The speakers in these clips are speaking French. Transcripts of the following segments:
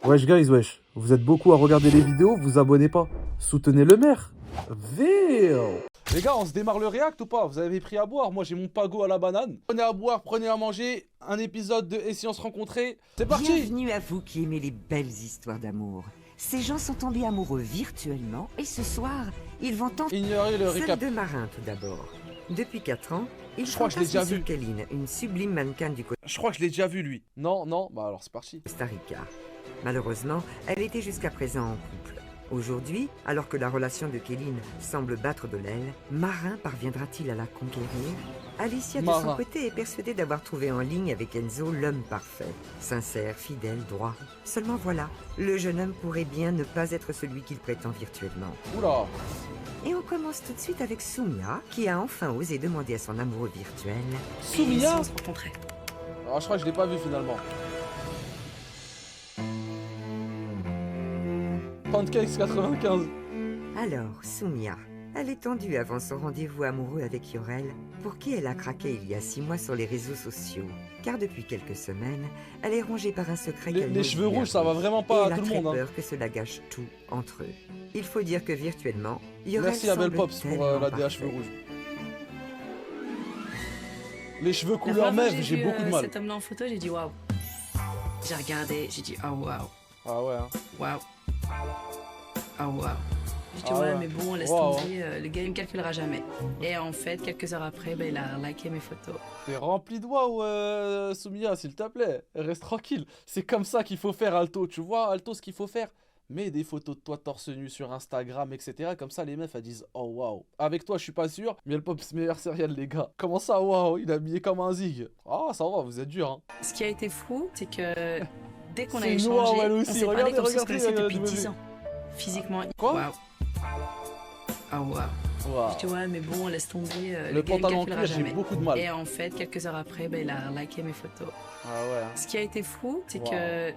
Wesh guys, wesh. Vous êtes beaucoup à regarder les vidéos, vous abonnez pas. Soutenez le maire. Ville. Les gars, on se démarre le react ou pas? Vous avez pris à boire? Moi j'ai mon pago à la banane. Prenez à boire, prenez à manger. Un épisode de Et si on se rencontrait? C'est parti. Bienvenue à vous qui aimez les belles histoires d'amour. Ces gens sont tombés amoureux virtuellement et ce soir, ils vont tenter... Ignorez le Celle récap. de Marin tout d'abord. Depuis 4 ans, ils Je crois que je l'ai déjà vu. Kéline, une sublime mannequin du Je crois que je l'ai déjà vu lui. Non, non, bah alors c'est parti. Costa Rica. Malheureusement, elle était jusqu'à présent en couple. Aujourd'hui, alors que la relation de Kéline semble battre de l'aile, Marin parviendra-t-il à la conquérir? Alicia, de son côté, est persuadée d'avoir trouvé en ligne avec Enzo l'homme parfait. Sincère, fidèle, droit. Seulement voilà, le jeune homme pourrait bien ne pas être celui qu'il prétend virtuellement. Oula. Et on commence tout de suite avec Soumia, qui a enfin osé demander à son amoureux virtuel... Soumia? on se rencontrait. Alors je crois que je l'ai pas vu finalement. Pancakes 95. Alors, Soumia, elle est tendue avant son rendez-vous amoureux avec Yorel, pour qui elle a craqué il y a 6 mois sur les réseaux sociaux. Car depuis quelques semaines, elle est rongée par un secret qu'elle Les n'ose cheveux lui rouges, ça va avouer. vraiment Et pas à elle a tout le très monde. Hein. peur que cela gâche tout entre eux. Il faut dire que virtuellement, Yorel Merci la belle semble Pops pour tellement la DH parfait. cheveux rouges. Les cheveux La couleur première fois que mève, j'ai beaucoup de mal. Cet homme-là en photo, j'ai dit waouh. J'ai regardé, j'ai dit oh waouh, Ah ouais. Hein. waouh, oh waouh. J'ai dit Ah ouais, ouais. mais bon, laisse Wow. tomber, le gars il me calculera jamais. Et en fait, quelques heures après, il a liké mes photos. T'es rempli de waouh, Soumia, s'il te plaît. Reste tranquille. C'est comme ça qu'il faut faire, Alto. Tu vois, Alto, ce qu'il faut faire? Mets des photos de toi torse nu sur Instagram, etc. Comme ça, les meufs, elles disent oh waouh. Avec toi, je suis pas sûr. Mais le Pops meilleur serial, les gars. Comment ça, waouh? Il a mis comme un zig. Ah, ça va, vous êtes dur, hein. Ce qui a été fou, c'est que dès qu'on a C'est une échangé, waouh, elle on aussi. s'est parlé Regardez, comme si on se regardez, connaissait depuis regardez. 10 ans. Physiquement, Quoi? waouh. Oh waouh. Waouh. J'ai dit ouais, mais bon, laisse tomber, Le gars il me pantalon en calculera cuir, j'ai jamais. beaucoup de mal. Et en fait, quelques heures après, il a liké mes photos. Ah ouais. Hein. Ce qui a été fou, c'est Wow. que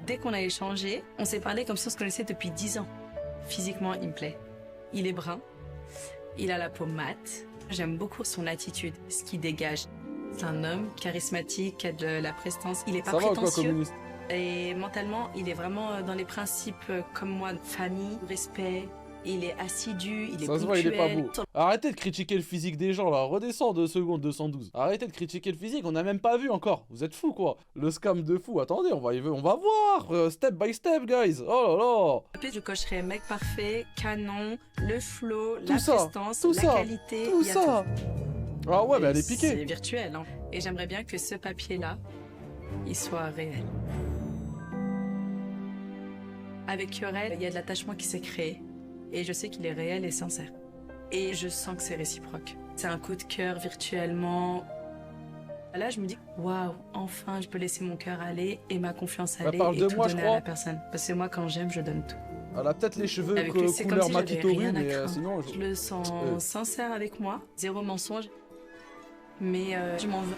dès qu'on a échangé, on s'est parlé comme si on se connaissait depuis 10 ans. Physiquement, il me plaît. Il est brun, il a la peau mate. J'aime beaucoup son attitude, ce qu'il dégage. C'est un homme charismatique, qui a de la prestance. Il est pas Ça va ou quoi, prétentieux. communiste? Et mentalement, il est vraiment dans les principes comme moi, famille, respect. Il est assidu, il est Ça se voit, il est pas beau. ponctuel. Arrêtez de critiquer le physique des gens là, redescends 2 secondes 212. Arrêtez de critiquer le physique, on n'a même pas vu encore. Vous êtes fous quoi. Le scam de fou, attendez, on va voir. Step by step, guys. Oh là là. Je cocherais mec parfait, canon, le flow, Tout la ça, prestance, tout la ça, qualité. Tout il y a ça. Ah ouais, mais elle est C'est piquée. virtuel. Hein. Et j'aimerais bien que ce papier-là, il soit réel. Avec Yorel, il y a de l'attachement qui s'est créé. Et je sais qu'il est réel et sincère. Et je sens que c'est réciproque. C'est un coup de cœur virtuellement. Là, je me dis, waouh, enfin, je peux laisser mon cœur aller et ma confiance Elle aller parle et de tout moi, je donner crois. à la personne. Parce que moi, quand j'aime, je donne tout. Elle a peut-être les cheveux Avec lui, c'est comme couleur si j'avais Makitoru, rien à mais craindre. sinon... Je le sens sincère avec moi, zéro mensonge. Mais je m'en veux.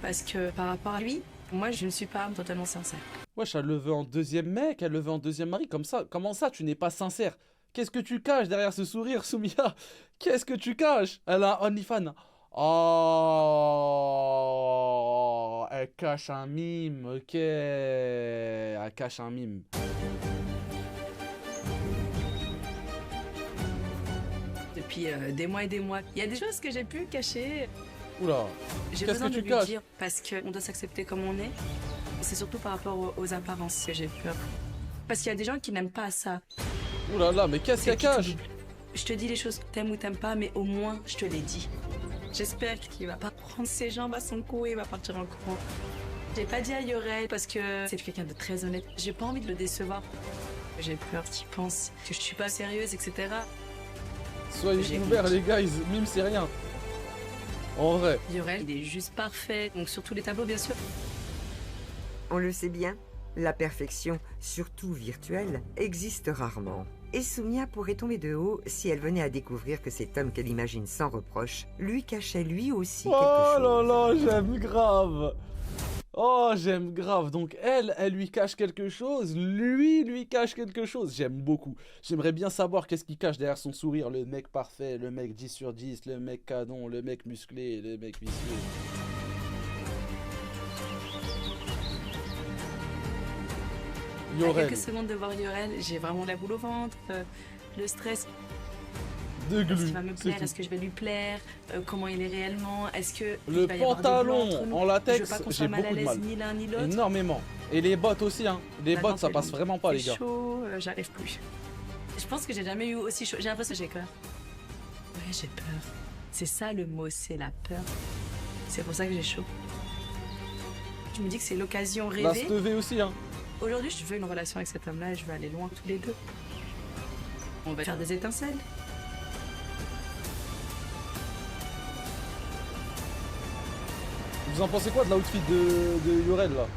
Parce que par rapport à lui, moi, je ne suis pas totalement sincère. Wesh, elle le veut en deuxième mec, elle le veut en deuxième mari, comme ça, comment ça, tu n'es pas sincère? Qu'est-ce que tu caches derrière ce sourire, Soumia? Qu'est-ce que tu caches? Elle a un OnlyFans. Oh, elle cache un mime, ok. Elle cache un mime. Depuis des mois et des mois, il y a des choses que j'ai pu cacher. Oula, J'ai qu'est-ce besoin que de tu lui caches? dire parce qu'on doit s'accepter comme on est. C'est surtout par rapport aux apparences que j'ai peur. Parce qu'il y a des gens qui n'aiment pas ça. Oula là, mais qu'est-ce qu'elle cache? Je te dis les choses que t'aimes ou t'aimes pas, mais au moins je te les dis. J'espère qu'il va pas prendre ses jambes à son cou et il va partir en courant. J'ai pas dit à Yorel parce que c'est quelqu'un de très honnête. J'ai pas envie de le décevoir. J'ai peur qu'il pense que je suis pas sérieuse, etc. Soyez J'ai ouverts honte. les gars, mime c'est rien. En vrai. Yorel, il est juste parfait. Donc sur tous les tableaux, bien sûr. On le sait bien, la perfection, surtout virtuelle, existe rarement. Et Soumia pourrait tomber de haut si elle venait à découvrir que cet homme qu'elle imagine sans reproche lui cachait lui aussi quelque Oh chose. là là, j'aime grave. Oh, j'aime grave. Donc elle lui cache quelque chose, lui cache quelque chose. J'aime beaucoup. J'aimerais bien savoir qu'est-ce qu'il cache derrière son sourire. Le mec parfait, le mec 10 sur 10, le mec canon, le mec musclé, le mec vicieux. Yorel. quelques secondes de voir Yorel, j'ai vraiment la boule au ventre, le stress. De Est-ce glu. qu'il va me c'est plaire? tout. Est-ce que je vais lui plaire? Comment il est réellement? Est-ce que Le il va y avoir des blancs pantalon entre nous? en Je veux latex, pas qu'on j'ai soit mal à beaucoup de l'aise mal. ni l'un ni l'autre. Énormément. Et les bottes aussi, hein. Les La bottes, ça dentelle, passe vraiment pas, les C'est gars. chaud, j'arrive plus. Je pense que j'ai jamais eu aussi chaud. J'ai l'impression que j'ai peur. Ouais, j'ai peur. C'est ça le mot, c'est la peur. C'est pour ça que j'ai chaud. Je me dis que c'est l'occasion La rêvée. stevée aussi, hein. Aujourd'hui, je veux une relation avec cet homme-là et je veux aller loin tous les deux. On va faire des étincelles. Vous en pensez quoi de l'outfit de Yorel, là?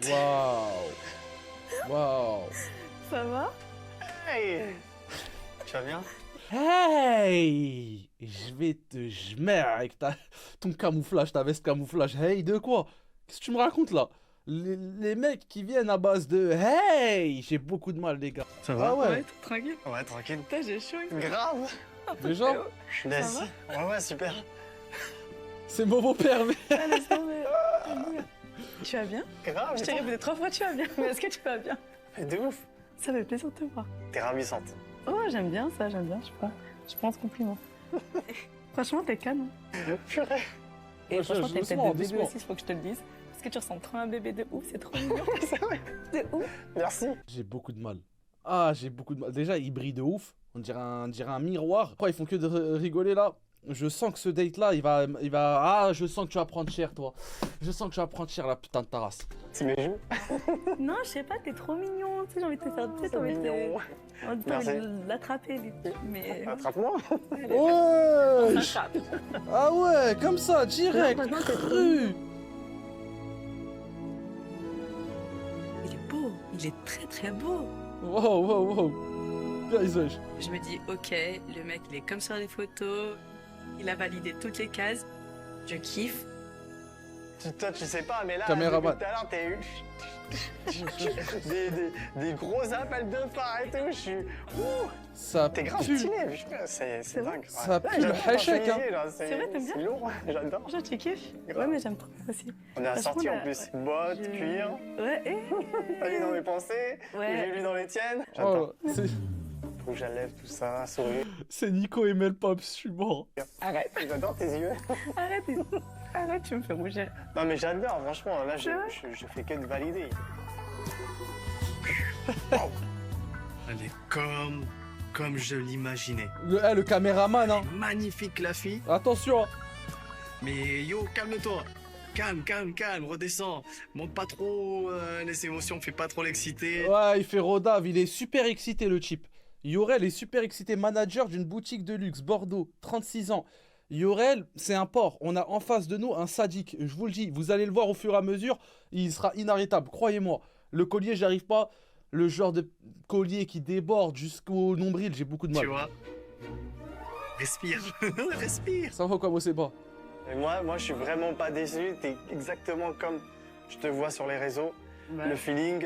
Waouh. Waouh. Ça va? Hey, tu vas bien? Hey! Je vais te jmer avec ton camouflage, ta veste camouflage. Hey, de quoi? Qu'est-ce que tu me racontes là? Les mecs qui viennent à base de hey! J'ai beaucoup de mal, les gars. Ça Ah ouais, tranquille. Ouais, tranquille. Putain, j'ai chaud. Grave. déjà, Merci. Ouais, super. c'est Momo père, mais Tu vas bien? Grave. Je et t'ai toi répété 3 fois tu vas bien, mais est-ce que tu vas bien? Mais de ouf. Ça fait plaisir de te voir. T'es ravissante. Oh, j'aime bien ça, j'aime bien, je prends ce compliment. Franchement, t'es calme. Purée. Et Ouais, franchement, t'es tête doucement, de bébé doucement. aussi, faut que je te le dise. Parce que tu ressembles trop à un bébé de ouf, c'est trop mignon. C'est vrai. De ouf. Merci. j'ai beaucoup de mal. Ah, j'ai beaucoup de mal. Déjà, il brille de ouf. On dirait un miroir. Pourquoi ils font que de rigoler là? Je sens que ce date là, il va. Ah, je sens que tu vas prendre cher, toi. Je sens que tu vas prendre cher, la putain de ta race. C'est mes joues. Non, je sais pas, t'es trop mignon. Tu sais, j'ai envie de te faire. Tu sais, C'est t'as envie mignon. Merci. de l'attraper, lui. Mais. Attrape-moi. Ouais! Attrape. Ah ouais, comme ça, direct, Non, maintenant, t'es cru. Il est beau, il est très très beau. Wow, wow, wow. Paysage. Je me dis, ok, le mec, il est comme sur les photos. Il a validé toutes les cases. Je kiffe. Toi, tu sais pas, mais là, Caméraman. depuis tout à l'heure, t'es des gros appels de phare et tout. Je suis. Ouh, Ça t'es grave pue. stylé. putain, C'est vrai dingue. Ça pue le j'adore ton hachek, hein. chemisier, là, C'est vrai, t'aimes bien? C'est lourd, j'adore. Genre, tu kiffes? Grave. Ouais, mais j'aime trop aussi. On est assortis Franchement, en plus. là, Bottes, Je- cuir. Ouais, T'as vu dans mes pensées. Ouais. J'ai lu dans les tiennes. J'adore. Oh, Rouge à lèvres, tout ça, sourire. c'est Nico et Mel Pops, je suis mort. Arrête, J'adore tes yeux. arrête, arrête, tu me fais rougir. Non mais j'adore, franchement, là C'est vrai je fais que de valider. Elle est comme je l'imaginais. Le caméraman, hein. Magnifique la fille. Attention. Mais yo, calme-toi. Calme, redescends. Monte pas trop les émotions, fais pas trop l'excité. Ouais, il fait Rodave, il est super excité, le chip. Yorel est super excité, manager d'une boutique de luxe, Bordeaux, 36 ans. Yorel, c'est un porc. On a en face de nous un sadique. Je vous le dis, vous allez le voir au fur et à mesure, il sera inarrêtable, croyez-moi. Le collier, j'arrive pas. Le genre de collier qui déborde jusqu'au nombril, j'ai beaucoup de mal. Tu vois. Respire. Respire. Ça va quoi, moi, c'est pas. Et moi je suis vraiment pas déçu, t'es exactement comme je te vois sur les réseaux. Le feeling,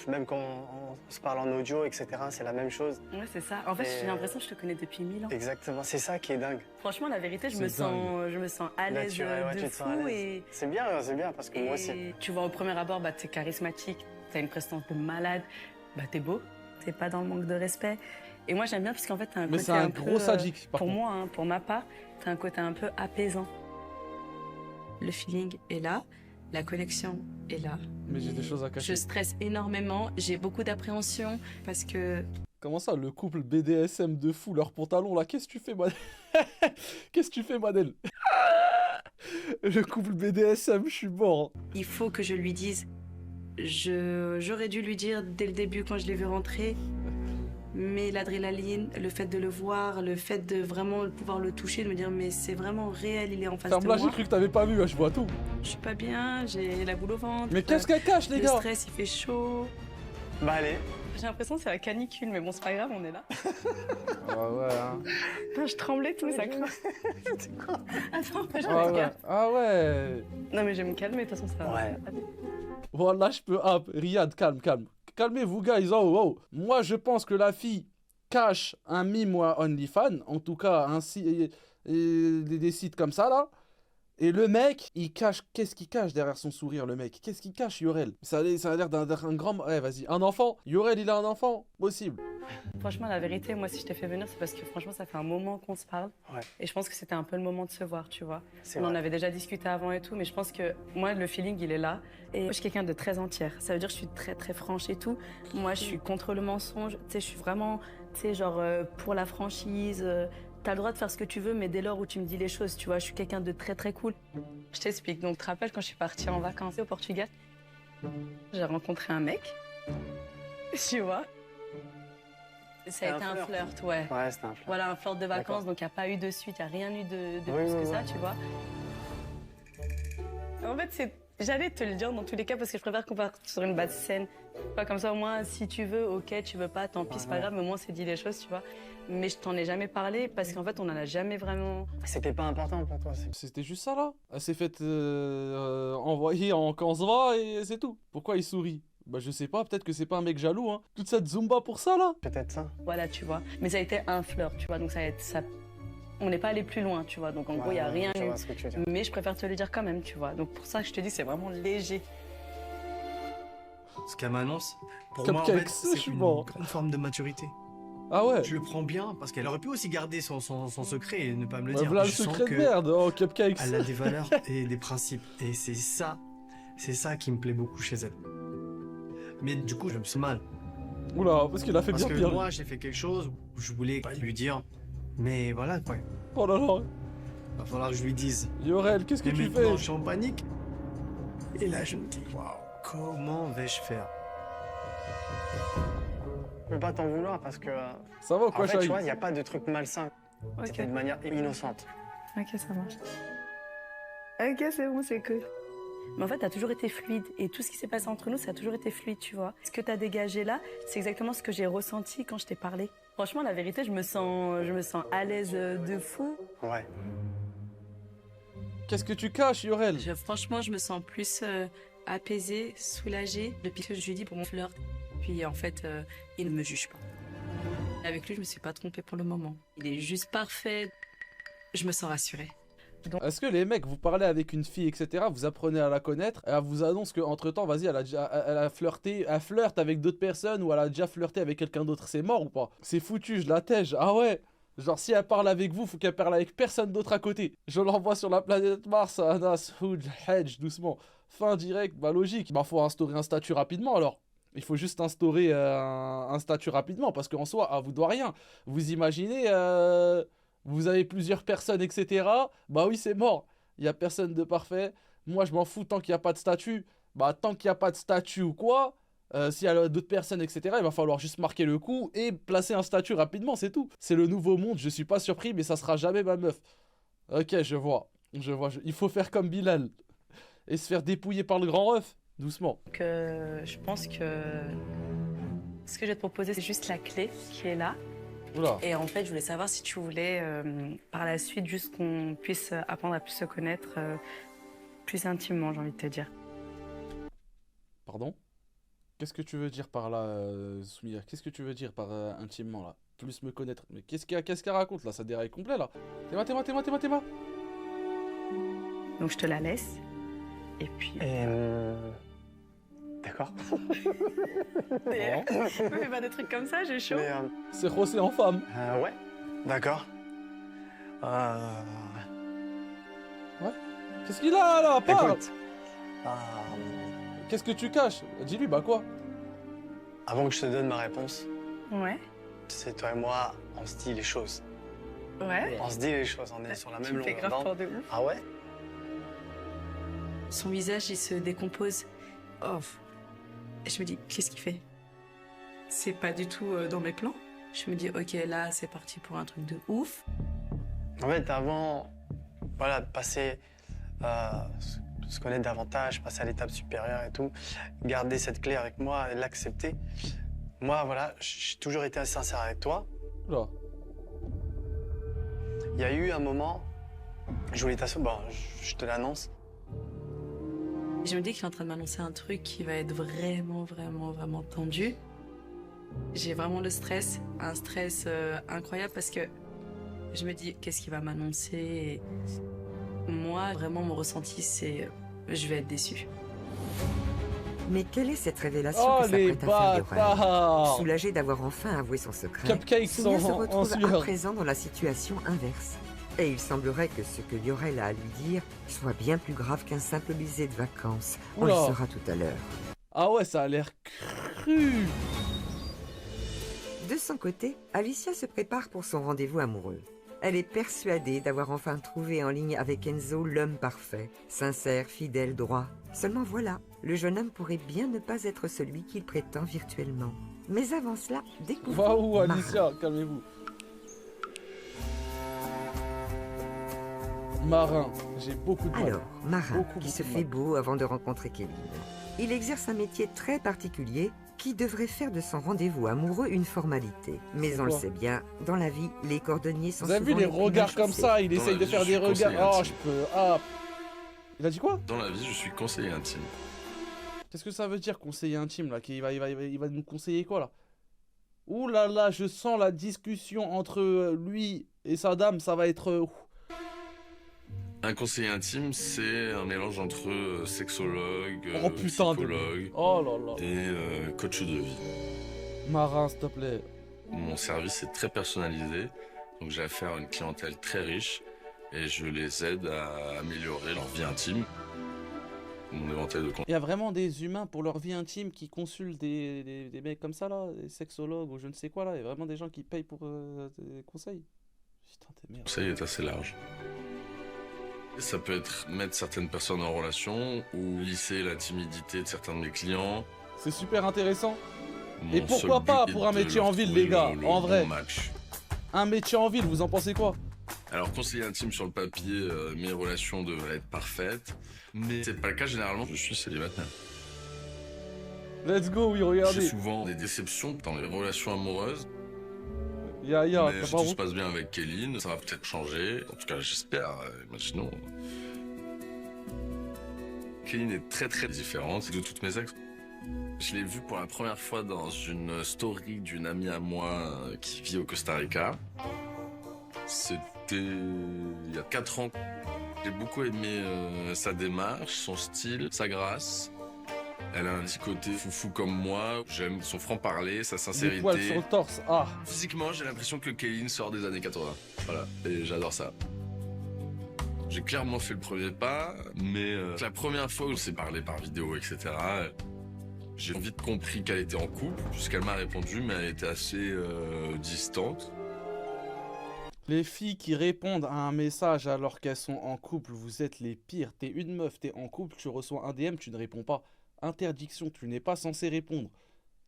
même quand on se parle en audio, etc., c'est la même chose. Ouais, c'est ça. En fait, Et- j'ai l'impression que je te connais depuis 1000 ans. Exactement, c'est ça qui est dingue. Franchement, la vérité, je C'est me sens à l'aise Naturel, ouais, de tu te sens fou à l'aise. et, C'est bien parce que moi aussi. tu vois au premier abord, bah t'es charismatique, t'as une prestance de malade, bah t'es beau, t'es pas dans le manque de respect. Et moi j'aime bien parce qu'en fait t'as un Mais côté c'est un peu, gros sadique, par pour contre. moi, hein, pour ma part, t'as un côté un peu apaisant. Le feeling est là, la connexion est là. Mais j'ai des choses à cacher. Je stresse énormément, j'ai beaucoup d'appréhension parce que Comment ça, le couple BDSM de fou, leur pantalon là, qu'est-ce que tu fais, Manel? Qu'est-ce que tu fais, Manel? Le couple BDSM, je suis mort. il faut que je lui dise. J'aurais dû lui dire dès le début quand je l'ai vu rentrer, mais l'adrénaline, le fait de le voir, le fait de vraiment pouvoir le toucher, de me dire mais c'est vraiment réel, il est en face de Ferme-la, j'ai moi. cru que t'avais pas vu, hein, je vois tout. Je suis pas bien, j'ai la boule au ventre. Mais qu'est-ce qu'elle cache, les Le gars? stress, il fait chaud. Bah allez, J'ai l'impression que c'est la canicule, mais bon, c'est pas grave, on est là. Ah ouais, hein. Putain, je tremblais tout, ça craint. Attends, je Ah me ouais. calme. Ah ouais. Non, mais je vais me calmer, de toute façon, ça va. Ouais. Voilà, je peux. Ah, Riyad, calme. Calmez-vous, guys. Oh, oh. Moi, je pense que la fille cache un mime ou un OnlyFans. En tout cas, des sites comme ça, là. Et le mec, il cache, qu'est-ce qu'il cache derrière son sourire, le mec? Qu'est-ce qu'il cache, Yorel? Ça a l'air d'un grand... Ouais, vas-y, un enfant? Yorel, il a un enfant? Possible. Franchement, la vérité, moi, si je t'ai fait venir, c'est parce que franchement, ça fait un moment qu'on se parle. Ouais. Et je pense que c'était un peu le moment de se voir, tu vois. C'est On en vrai. avait déjà discuté avant et tout, mais je pense que moi, le feeling, il est là. Et moi, je suis quelqu'un de très entière. Ça veut dire que je suis très, très franche et tout. Moi, je suis contre le mensonge. Tu sais, je suis vraiment, tu sais, genre, pour la franchise. T'as le droit de faire ce que tu veux, mais dès lors où tu me dis les choses, tu vois, je suis quelqu'un de très, très cool. Je t'explique. Donc, tu te rappelles quand je suis partie en vacances au Portugal? J'ai rencontré un mec. Tu vois? Ça a été un flirt, ouais. Ouais, c'était un flirt. Voilà, un flirt de vacances, D'accord. donc il n'y a pas eu de suite, il n'y a rien eu de Oui, plus oui, que ça, oui. tu vois. En fait, j'allais te le dire dans tous les cas parce que je préfère qu'on parte sur une base saine. Pas comme ça, au moins, si tu veux, ok, tu veux pas, tant pis, c'est pas grave, mais au moins, c'est dit les choses, tu vois. Mais je t'en ai jamais parlé parce qu'en fait, on n'en a jamais vraiment. C'était pas important pour toi. C'était juste ça, là. Elle s'est faite envoyer en Kansva et c'est tout. Pourquoi il sourit? Bah, je sais pas, peut-être que c'est pas un mec jaloux, hein. Toute cette zumba pour ça, là. Peut-être ça. Voilà, tu vois. Mais ça a été un flirt, tu vois, donc on n'est pas allé plus loin, tu vois. Donc en gros, il n'y a rien Je eu. vois ce que tu veux dire. Mais je préfère te le dire quand même, tu vois. Donc pour ça, je te dis, c'est vraiment léger. Ce qu'elle m'annonce, pour Comme moi, en fait, Cupcakes, je c'est suis une mort. grande forme de maturité. Ah ouais. Je le prends bien parce qu'elle aurait pu aussi garder son secret et ne pas me le Bah, dire. voilà le Je sens secret de que merde. Oh, Cupcakes. elle a des valeurs et des principes. Et c'est ça qui me plaît beaucoup chez elle. Mais du coup, je me sens mal. Oula, parce qu'il a fait Parce bien que pire. moi, j'ai fait quelque chose où je voulais pas lui dire. Mais voilà, quoi. Oh là là. Va falloir que je lui dise. Yorel, qu'est-ce que Et tu maintenant, fais? je suis en panique. Et là, je me dis, waouh, comment vais-je faire? Je peux pas t'en vouloir parce que. Ça va ou quoi, En fait, tu Shahid? vois, il n'y a pas de truc malsain. Ok, C'était de manière innocente. ok, ça marche. Ok, c'est bon, c'est cool. Mais en fait, t'as toujours été fluide. Et tout ce qui s'est passé entre nous, ça a toujours été fluide, tu vois. Ce que t'as dégagé là, c'est exactement ce que j'ai ressenti quand je t'ai parlé. Franchement, la vérité, je me sens à l'aise de fou. Ouais. Qu'est-ce que tu caches, Yorel? Franchement, je me sens plus apaisée, soulagée depuis que je lui dis pour mon flirt. Puis en fait, il ne me juge pas. Avec lui, je me suis pas trompée pour le moment. Il est juste parfait. Je me sens rassurée. Est-ce que les mecs, vous parlez avec une fille, etc., vous apprenez à la connaître, et elle vous annonce qu'entre temps, vas-y, elle a flirté, elle flirte avec d'autres personnes, ou elle a déjà flirté avec quelqu'un d'autre, c'est mort ou pas? C'est foutu, je la tège, ah ouais. Genre, si elle parle avec vous, faut qu'elle parle avec personne d'autre à côté. Je l'envoie sur la planète Mars, Anas, Hood, Hedge, doucement. Fin direct, bah logique. Bah, faut instaurer un statut rapidement alors. Il faut juste instaurer un statut rapidement, parce qu'en soi, elle vous doit rien. Vous imaginez, vous avez plusieurs personnes, etc. Bah oui, c'est mort. Il y a personne de parfait. Moi, je m'en fous tant qu'il n'y a pas de statut. Bah, tant qu'il n'y a pas de statut ou quoi, s'il y a d'autres personnes, etc., il va falloir juste marquer le coup et placer un statut rapidement, c'est tout. C'est le nouveau monde, je suis pas surpris, mais ça sera jamais ma meuf. Ok, je vois. Il faut faire comme Bilal. Et se faire dépouiller par le grand ref. Doucement. Je pense que ce que je vais te proposer, c'est juste la clé qui est là. Oula. Et en fait, je voulais savoir si tu voulais, par la suite, juste qu'on puisse apprendre à plus se connaître plus intimement, j'ai envie de te dire. Pardon? Qu'est-ce que tu veux dire par là, Soumia? Qu'est-ce que tu veux dire par intimement là? Plus me connaître. Mais qu'est-ce qu'elle raconte là? Ça déraille complet là. Théma. Donc je te la laisse. Et puis. D'accord. Fais pas des trucs comme ça, j'ai chaud. Mais, C'est José en femme. ouais. D'accord. Qu'est-ce qu'il a là? Parle! Écoute. Qu'est-ce que tu caches? Dis-lui, bah quoi? Avant que je te donne ma réponse, Ouais. tu sais, toi et moi, on se dit les choses. Ouais. On se dit les choses, on est sur la Tu même me fais longueur grave d'onde. peur de ouf. Ah ouais? Son visage, il se décompose. Oh. Et je me dis, qu'est-ce qu'il fait? C'est pas du tout dans mes plans. Je me dis, ok, là, c'est parti pour un truc de ouf. En fait, avant, voilà, de passer, se connaître davantage, passer à l'étape supérieure et tout, garder cette clé avec moi et l'accepter. Moi, voilà, j'ai toujours été assez sincère avec toi. Oula. Il y a eu un moment, je voulais t'assurer, bon, je te l'annonce. Je me dis qu'il est en train de m'annoncer un truc qui va être vraiment, vraiment, vraiment tendu. J'ai vraiment le stress, un stress incroyable parce que je me dis, qu'est-ce qu'il va m'annoncer? Moi, vraiment, mon ressenti, c'est je vais être déçue. Mais quelle est cette révélation Oh que les s'apprête à faire Yorel? bâtards! Soulagé d'avoir enfin avoué son secret, Cupcakes Soumia se en retrouve à sueur. présent dans la situation inverse. Et il semblerait que ce que Yorel a à lui dire soit bien plus grave qu'un simple baiser de vacances. On le Oula. saura tout à l'heure. Ah ouais, ça a l'air cru. De son côté, Alicia se prépare pour son rendez-vous amoureux. Elle est persuadée d'avoir enfin trouvé en ligne avec Enzo l'homme parfait, sincère, fidèle, droit. Seulement voilà, le jeune homme pourrait bien ne pas être celui qu'il prétend virtuellement. Mais avant cela, découvrons Waouh, Marin. Alicia, calmez-vous. Marin, j'ai beaucoup de mal. Alors, Marin, Beaucoup, qui beaucoup se de fait mal. beau avant de rencontrer Kéline. Il exerce un métier très particulier qui devrait faire de son rendez-vous amoureux une formalité. Mais C'est on le quoi? sait bien, dans la vie, les cordonniers sont Vous avez vu souvent les plus regards mal comme chaussés. ça? Il Dans essaye la de vie, faire je des suis regards. conseiller Oh, intime. je peux. Ah. Il a dit quoi? Dans la vie, je suis conseiller intime. Qu'est-ce que ça veut dire, conseiller intime, là? Il va nous conseiller quoi, là? Ouh là là, je sens la discussion entre lui et sa dame, ça va être... Un conseiller intime, c'est un mélange entre sexologue, Oh putain de... psychologue Oh là là. et coach de vie. Marin, s'il te plaît. Mon service est très personnalisé, donc j'ai affaire à une clientèle très riche et je les aide à améliorer leur vie intime. Mon éventail de Il y a vraiment des humains pour leur vie intime qui consultent des mecs comme ça, là, des sexologues ou je ne sais quoi, là. Il y a vraiment des gens qui payent pour des conseils. Putain, t'es merde. conseil est assez large. Ça peut être mettre certaines personnes en relation ou lisser la timidité de certains de mes clients. C'est super intéressant. Mon Et pourquoi seul pas but pour est un de métier leur en ville, trouver les gars, le en bon vrai. match. Un métier en ville, vous en pensez quoi? Alors, conseiller intime sur le papier, mes relations devraient être parfaites, mais c'est pas le cas généralement. Je suis célibataire. Let's go, oui, J'ai regardez. souvent des déceptions dans les relations amoureuses, Ya, mais t'as si pas tout se honte? passe bien avec Kéline, ça va peut-être changer. En tout cas, j'espère. Imaginons. Kéline est très très différente de toutes mes ex. Je l'ai vue pour la première fois dans une story d'une amie à moi qui vit au Costa Rica. C'était il y a 4 ans. J'ai beaucoup aimé sa démarche, son style, sa grâce. Elle a un petit côté foufou comme moi. J'aime son franc-parler, sa Des poils sur sincérité. le torse. Ah, Physiquement, j'ai l'impression que Kéline sort des années 80. Voilà, et j'adore ça. J'ai clairement fait le premier pas, mais la première fois où on s'est parlé par vidéo, etc., j'ai vite compris qu'elle était en couple, puisqu'elle m'a répondu, mais elle était assez distante. les filles qui répondent à un message alors qu'elles sont en couple, vous êtes les pires. T'es une meuf, t'es en couple, tu reçois un DM, tu ne réponds pas. Interdiction, tu n'es pas censé répondre.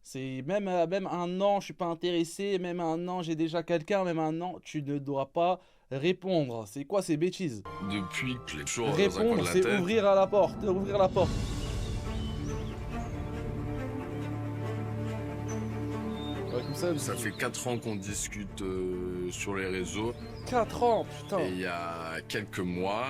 C'est même un non, je suis pas intéressé, même un non, j'ai déjà quelqu'un, même un non, tu ne dois pas répondre. C'est quoi ces bêtises? Depuis que je l'ai toujours dans un coin de Répondre, la c'est tête. ouvrir à la porte, ouvrir la porte. Ouais, comme Ça fait 4 ans qu'on discute sur les réseaux. 4 ans, putain. Et il y a quelques mois,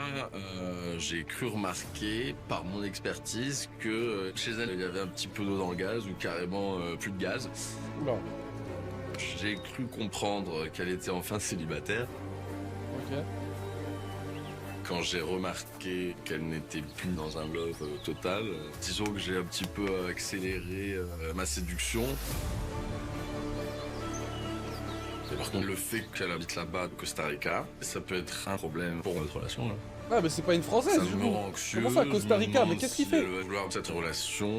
j'ai cru remarquer par mon expertise que chez elle, il y avait un petit peu d'eau dans le gaz ou carrément plus de gaz. Oula, J'ai cru comprendre qu'elle était enfin célibataire. ok. Quand j'ai remarqué qu'elle n'était plus dans un love total, disons que j'ai un petit peu accéléré ma séduction. Et par contre, le fait qu'elle habite là-bas, au Costa Rica, ça peut être un problème pour notre relation. Là. Ah, mais c'est pas une française, Ça du me coup. rend anxieux. Comment ça, je Costa me Rica? Mais demande qu'est-ce qu'il si fait? Elle va vouloir cette relation.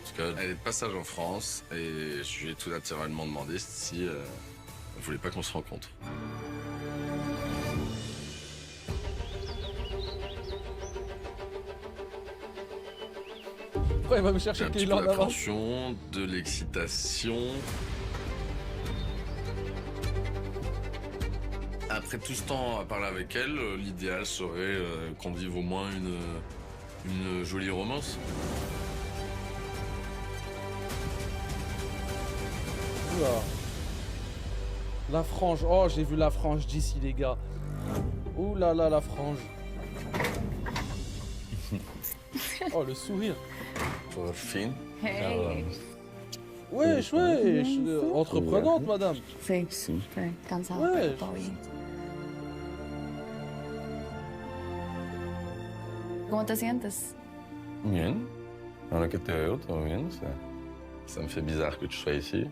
Parce qu'elle est de passage en France et je lui ai tout naturellement demandé si elle voulait pas qu'on se rencontre. Pourquoi il va me J'ai chercher un petit peu Taylor Navas? d'appréhension, de l'excitation. Après tout ce temps à parler avec elle, l'idéal serait qu'on vive au moins une jolie romance. Oula. La frange. Oh, j'ai vu la frange d'ici, les gars. Ouh là là, la frange. Oh, le sourire. Fine. Hey, Wesh, wesh. Entreprenante, madame. c'est super. Ganz Ouais. Bowie. ¿Cómo te sientes? Bien. Ahora que te veo, todo bien. Ça me fait bizarre que tu sois ici.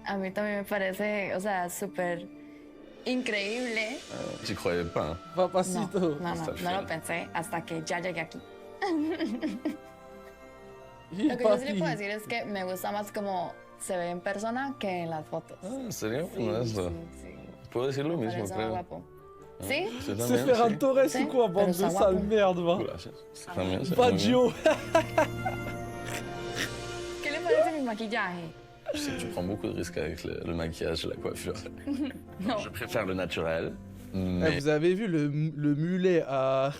A mí también me parece, o sea, súper increíble. Tu croyais pas, hein? Papacito. No lo pensé hasta que ya llegué aquí. Y Lo que yo sí le papi. puedo decir es que me gusta más como se ve en persona que en las fotos. Ah, ¿en serio? Sí, No, eso. sí. Puedo decir lo Me mismo, parece creo. guapo. ¿Sí? C'est C'est también, Ferran sí. Torres Sí, ou quoi, bande pero de está sale guapo. merde, va. Gracias. También, sí, muy bien. Baggio. ¿Qué le parece mi maquillaje? Je sais que tu prends beaucoup de risques avec le maquillage et la coiffure. No. Je préfère le naturel, Eh, mais vous avez vu le mulet à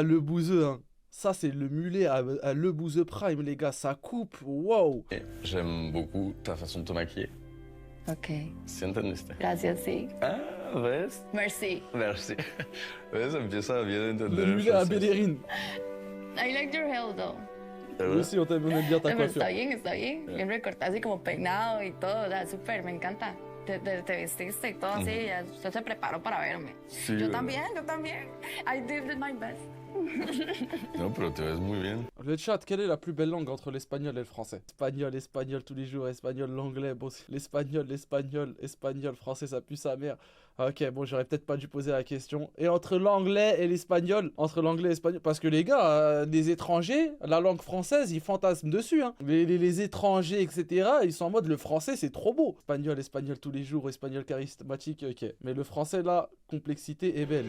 Le Bouzeux, hein. Ça, c'est le mulet à Le Bouzeux Prime, les gars. Ça coupe, wow. j'aime beaucoup ta façon de te maquiller. Ok. ¿Sí entendiste? Gracias, sí. Ah, ¿ves? Merci. Merci. ¿Ves? Empieza bien a entender Le el mulet à francés. Bellerine. I like your hair, though. ¿De Nous verdad? aussi, on aime bien ta Pero coiffure. está bien, está bien. Bien recortado, así como peinado y todo. O sea, súper, me encanta. Te vestiste y todo así. Ya, usted se preparó para verme. Sí, Yo ¿verdad? también, yo también. I did my best. No, pero te ves muy bien. Le chat, quelle est la plus belle langue entre l'espagnol et le français? Espagnol, espagnol tous les jours, espagnol, l'anglais, bon, l'espagnol, espagnol, français, ça pue sa mère. Ok, bon, j'aurais peut-être pas dû poser la question. Et entre l'anglais et l'espagnol, parce que les gars, les étrangers, la langue française, ils fantasment dessus, hein. Les étrangers, etc., ils sont en mode, le français, c'est trop beau. Espagnol tous les jours, espagnol charismatique, ok. Mais le français, là, complexité est belle.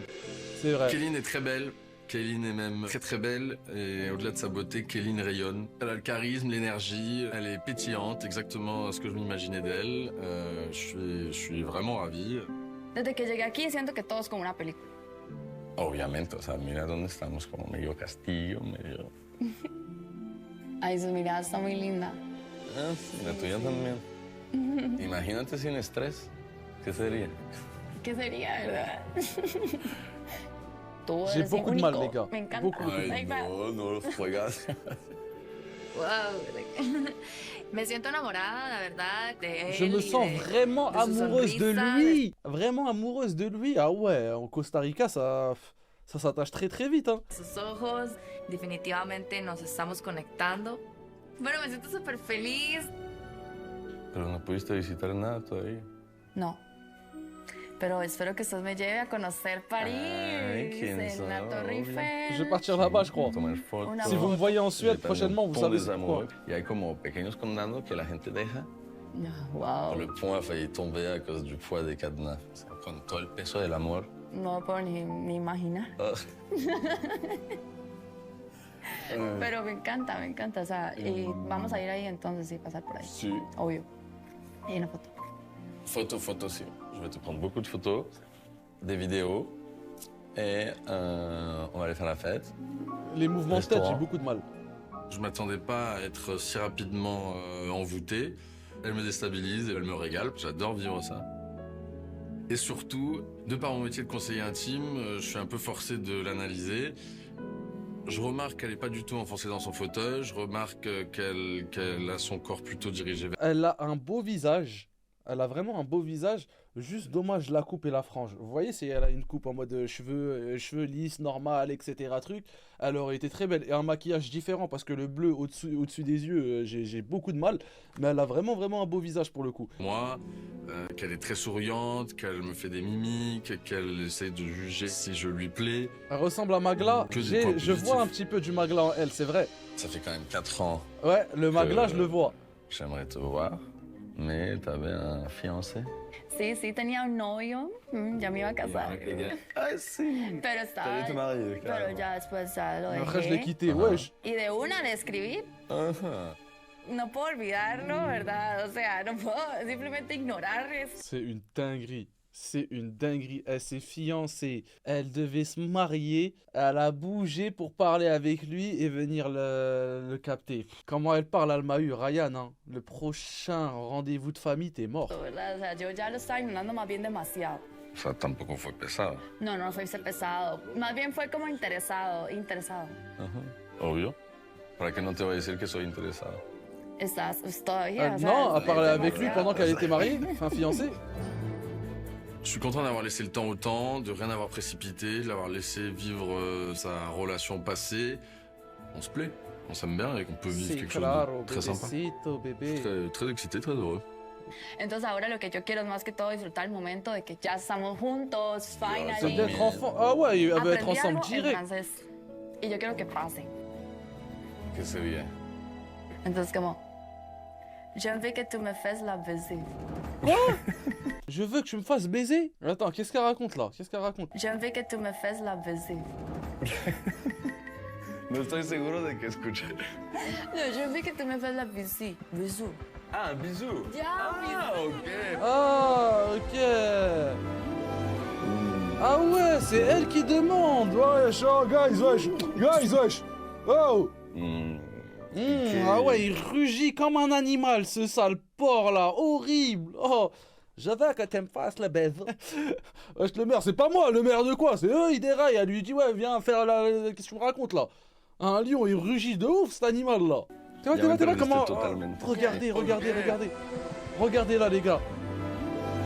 C'est vrai. Kéline est très belle. Kéline est même très très belle et au-delà de sa beauté, Kéline rayonne. Elle a le charisme, l'énergie, elle est pétillante, exactement ce que je m'imaginais d'elle. Je suis vraiment ravi. Desde que llegué aquí siento que todo es como una película. Obviamente, o sea, mira dónde estamos, como medio castillo, medio... Ay, su mirada está muy linda. Ah, sí, la tuya también. Imagínate sin estrés, ¿qué sería? ¿Qué sería, verdad? Tú J'ai eres beaucoup de mal, único. les gars. Me encanta. Beaucoup. Like that. no, regarde. Wow. Me siento enamorada, la verdad, de él. Je me y sens de- vraiment de su amoureuse de sonrisa, lui. Vraiment amoureuse de lui. Ah ouais, en Costa Rica, ça s'attache très très vite, hein. sus ojos. Definitivamente nos estamos conectando. Bueno, me siento súper feliz. Pero no pudiste visitar nada todavía. No. Pero espero que usted me lleve a conocer París. Ay, quién en la sabe, Torre obvio. Eiffel. Je vais partir là-bas, je crois. Tomar fotos. Una Si vous me voyez en Suède Visitar prochainement, el vous pont savez des c'est quoi. Amoureux. Y hay como pequeños condados que la gente deja. Wow. Le pont a failli tomber à cause du poids des cadenas. C'est con todo el peso del amor. No me puedo ni imaginar. Ah. Pero me encanta. O sea, y vamos a ir ahí entonces, sí, pasar por ahí. Sí. Obvio. Y una foto. Photos, si. Je vais te prendre beaucoup de photos, des vidéos, et on va aller faire la fête. Les mouvements de tête, Restaurant. j'ai beaucoup de mal. Je m'attendais pas à être si rapidement envoûté. Elle me déstabilise et elle me régale. J'adore vivre ça. Et surtout, de par mon métier de conseiller intime, je suis un peu forcé de l'analyser. Je remarque qu'elle n'est pas du tout enfoncée dans son fauteuil. Je remarque qu'elle a son corps plutôt dirigé vers... Elle a un beau visage. Elle a vraiment un beau visage. Juste dommage la coupe et la frange. Vous voyez, elle a une coupe en mode cheveux lisses, normal, etc. Truc. Elle aurait été très belle. Et un maquillage différent parce que le bleu au-dessus des yeux, j'ai beaucoup de mal. Mais elle a vraiment un beau visage pour le coup. Moi, qu'elle est très souriante, qu'elle me fait des mimiques, qu'elle essaie de juger si je lui plais. Elle ressemble à Magla. Que des points Je positifs. vois un petit peu du Magla en elle, c'est vrai. Ça fait quand même 4 ans Ouais, le Magla, je le vois. j'aimerais te voir, mais t'avais un fiancé. Sí, tenía un novio. Ya me iba a casar. Ah si. Pero estaba... marier, Pero ya después ya lo Après, je l'ai dejé. quitté. Ajá. Wesh. Y de una le escribí. Ajá. No puedo olvidarlo, ¿verdad? O sea, no puedo simplemente ignorar eso. C'est une dinguerie. C'est une dinguerie. Elle s'est fiancée. Elle devait se marier. Elle a bougé pour parler avec lui et venir le capter. Comment elle parle, Almahu, Ryan, hein. Le prochain rendez-vous de famille, t'es mort. ¿Verdad? O sea, yo ya lo estaba ignorando más bien demasiado. O sea, tampoco fue pesado. No fue pesado. Más bien fue como interesado. Ajá. Obvio. ¿Para qué no te voy a decir que soy interesado? Estás todavía. o sea, Non, à es parler avec lui demasiado. pendant qu'elle était mariée, enfin fiancée. Je suis content d'avoir laissé le temps au temps, de rien avoir précipité, de l'avoir laissé vivre sa relation passée. On se plaît, on s'aime bien et qu'on peut vivre quelque chose de très sympa. Bébé. Très excité, très heureux. Entonces ahora lo que yo quiero es más que todo disfrutar el momento de que ya estamos juntos, C'est finally. d'être enfant. Ah ouais, elle veut être Aprendí ensemble algo en direct. francés y yo quiero que pase. Que c'est bien. Entonces como, je veux que tu me fasses la baiser. Je veux que tu me fasses baiser. Attends, qu'est-ce qu'elle raconte là? Qu'est-ce qu'elle raconte? Je veux que tu me fasses la baiser. No estoy seguro de que escuché. No, je veux que tu me fasses la baiser. Bisous. Ah, un bisou. Ya, Ah, ok. Ah, ok. Ah ouais, c'est elle qui demande. Wesh, oh, guys, wesh. Oh. Ah ouais, il rugit comme un animal, ce sale porc là, horrible. Oh, je veux que tu me fasses le baise. Wesh, le maire, c'est pas moi, le maire de quoi? C'est eux, ils déraillent. Elle lui dit, ouais, viens faire la. Qu'est-ce que tu me racontes là? Un lion, il rugit de ouf, cet animal là. T'es là, comment. Regardez. Regardez là, les gars.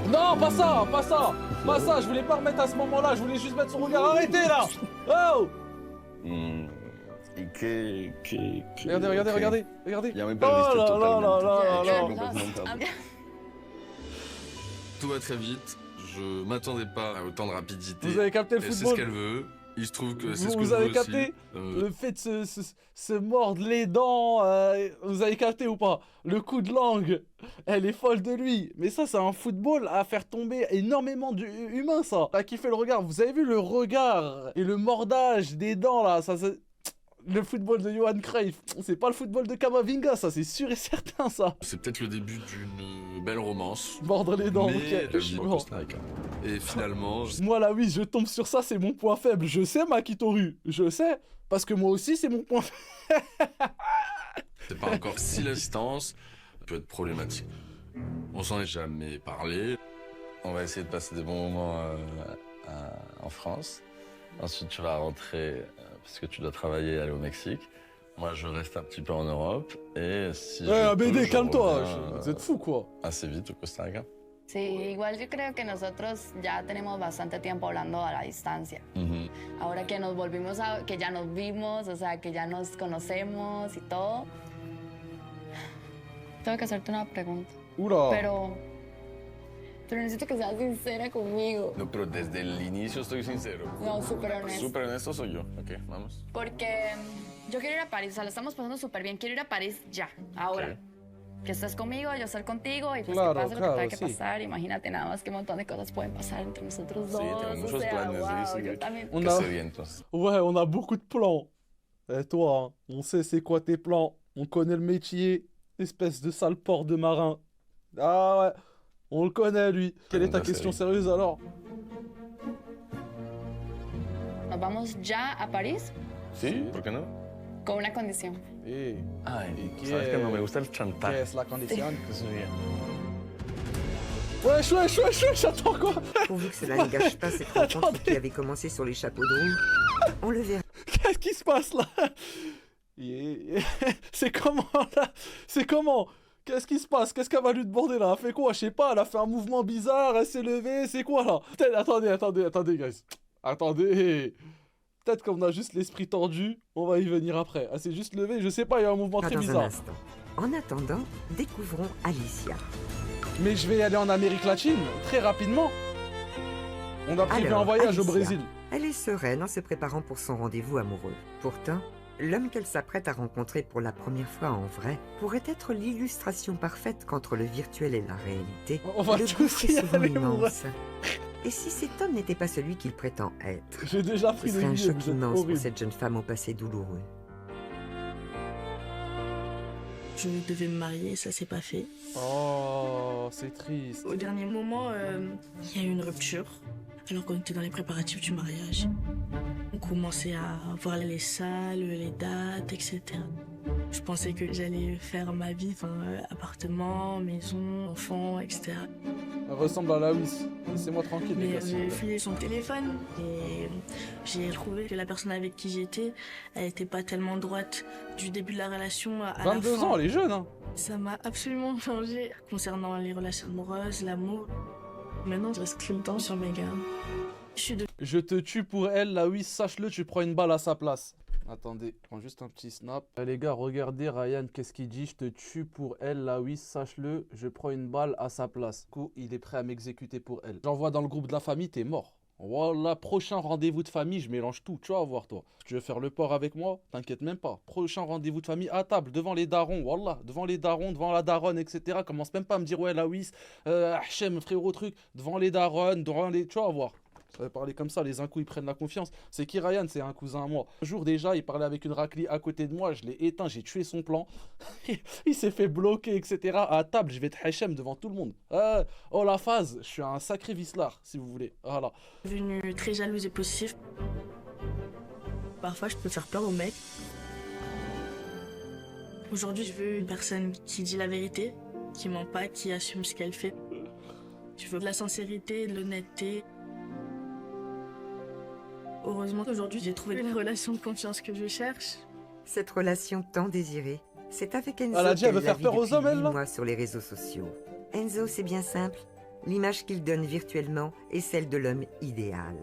Non, pas ça, je voulais pas remettre à ce moment-là, je voulais juste mettre son regard. Arrêtez là. Oh. Regardez. Il y a même Oh pas le là listé là là totalement. là là. Je suis complètement perdu. Tout va très vite. Je m'attendais pas à autant de rapidité. Vous avez capté le Et c'est ce football? qu'elle veut. Il se trouve que c'est ce que Vous je veux avez aussi. capté le fait de se mordre les dents, vous avez capté ou pas? Le coup de langue, elle est folle de lui. Mais ça, c'est un football à faire tomber énormément d'humains, ça. T'as kiffé le regard. Vous avez vu le regard et le mordage des dents, là? Le football de Johan Cruyff, c'est pas le football de Kamavinga, ça, c'est sûr et certain, ça. C'est peut-être le début d'une belle romance. Mordre les dents, mais ok. elle vit au Costa Rica. Et finalement, Moi, là, oui, je tombe sur ça, c'est mon point faible. Je sais, Makitoru, je sais. Parce que moi aussi, c'est mon point faible. c'est pas encore si la distance peut être problématique. On s'en est jamais parlé. On va essayer de passer des bons moments en France. Ensuite, tu vas rentrer parce que tu dois travailler et aller au Mexique. Moi, je reste un petit peu en Europe. Et si Ouais, BD, je calme-toi. reviens, Vous êtes fous, quoi. assez vite au Costa Rica. Sí, igual yo creo que nosotros ya tenemos bastante tiempo hablando a la distancia. Mhm. Ahora que nos volvimos a, que ya nos vimos, o sea, que ya nos conocemos y todo. Tengo que hacerte una pregunta. Oula. Pero necesito que seas sincera conmigo. No, pero desde el inicio estoy sincero. No, súper honesto. Súper honesto soy yo. Ok, vamos. Porque yo quiero ir a París, o sea, lo estamos pasando súper bien. Quiero ir a París ya, ahora. Ok. Que estés conmigo, yo estar contigo y pues Claro, que pase lo claro, que tenga que sí. pasar. Imagínate nada más qué montón de cosas pueden pasar entre nosotros dos. tengo muchos o sea, planes, wow, sí, yo sí. también. On Que a... se vientos. Ouais, on a beaucoup de plans. Et toi, hein, on sait c'est quoi tes plans. On connaît le métier. Espèce de sale porc de marin. Ah ouais, on le connaît, lui. Quelle est ta Bah, question c'est- sérieuse, alors? Nos vamos ya a París Sí, ¿por qué no? con una condición. Eh, Ay, ¿Y sabes qué- que no me gusta el chantaje. ¿qué es la condición? Que soy bien. Wesh, attends quoi? Pourvu que cela ne gâche pas cette rencontre Attendez. qui avait commencé sur les chapeaux de roue, on le verra. Qu'est-ce qui se passe là? C'est comment là? C'est comment? Qu'est-ce qui se passe? Qu'est-ce qu'elle va lui demander là? Elle fait quoi? Je sais pas, elle a fait un mouvement bizarre, elle s'est levée, c'est quoi là? Putain, attendez, guys. Attendez. Peut-être qu'on a juste l'esprit tordu, on va y venir après. Elle s'est juste levée, je sais pas, il y a un mouvement Pas très dans un bizarre. instant. En attendant, découvrons Alicia. Mais je vais y aller en Amérique latine, très rapidement. On a prévu Alors, un voyage au Alicia. Brésil. Elle est sereine en se préparant pour son rendez-vous amoureux. Pourtant, l'homme qu'elle s'apprête à rencontrer pour la première fois en vrai pourrait être l'illustration parfaite qu'entre le virtuel et la réalité, On va le tous gouffre y est souvent aller, mon immense. Et si cet homme n'était pas celui qu'il prétend être, J'ai déjà ce pris des serait un billets, choc vous êtes immense pour horrible. cette jeune femme au passé douloureux. Je devais me marier, ça s'est pas fait. Oh, c'est triste. Au dernier moment, il y a eu une rupture, alors qu'on était dans les préparatifs du mariage. On commençait à voir les salles, les dates, etc. Je pensais que j'allais faire ma vie, enfin, appartement, maison, enfant, etc. Elle ressemble à Lawis. Laissez-moi tranquille, les Mais gars. s'il vous j'ai plaît. fouillé son téléphone et j'ai trouvé que la personne avec qui j'étais, elle était pas tellement droite du début de la relation à la 22 fin. ans, elle est jeune, hein. Ça m'a absolument changé concernant les relations amoureuses, l'amour. Maintenant, je reste tout le temps sur mes gardes. Je te tue pour elle, là oui, sache-le, tu prends une balle à sa place. Attendez, je prends juste un petit snap. Les gars, regardez Ryan, qu'est-ce qu'il dit? Je te tue pour elle, là oui, sache-le, je prends une balle à sa place. Du coup, il est prêt à m'exécuter pour elle. J'envoie dans le groupe de la famille, t'es mort. Voilà, prochain rendez-vous de famille, je mélange tout, tu vas voir toi. Tu veux faire le porc avec moi? T'inquiète même pas. Prochain rendez-vous de famille à table, devant les darons, voilà, devant les darons, devant la daronne, etc. Commence même pas à me dire ouais, la Wiss, Hachem, frérot, truc, devant les darons, devant les. Tu vas voir. Ça va parler comme ça, les un coup ils prennent la confiance. C'est qui Ryan? C'est un cousin à moi. Un jour déjà, il parlait avec une raclie à côté de moi, je l'ai éteint, j'ai tué son plan. Il s'est fait bloquer, etc. À table, je vais être Hachem devant tout le monde. Oh la phase, je suis un sacré vicelard, si vous voulez. Voilà. Devenue très jalouse et possessive. Parfois, je peux faire peur aux mecs. Aujourd'hui, je veux une personne qui dit la vérité, qui ment pas, qui assume ce qu'elle fait. Je veux de la sincérité, de l'honnêteté. Heureusement qu'aujourd'hui, j'ai trouvé une relation de confiance que je cherche. Cette relation tant désirée, c'est avec Enzo Elle a dit, elle veut qu'elle la faire vit peur aux depuis hommes, elle, 8 là mois sur les réseaux sociaux. Enzo, c'est bien simple. L'image qu'il donne virtuellement est celle de l'homme idéal.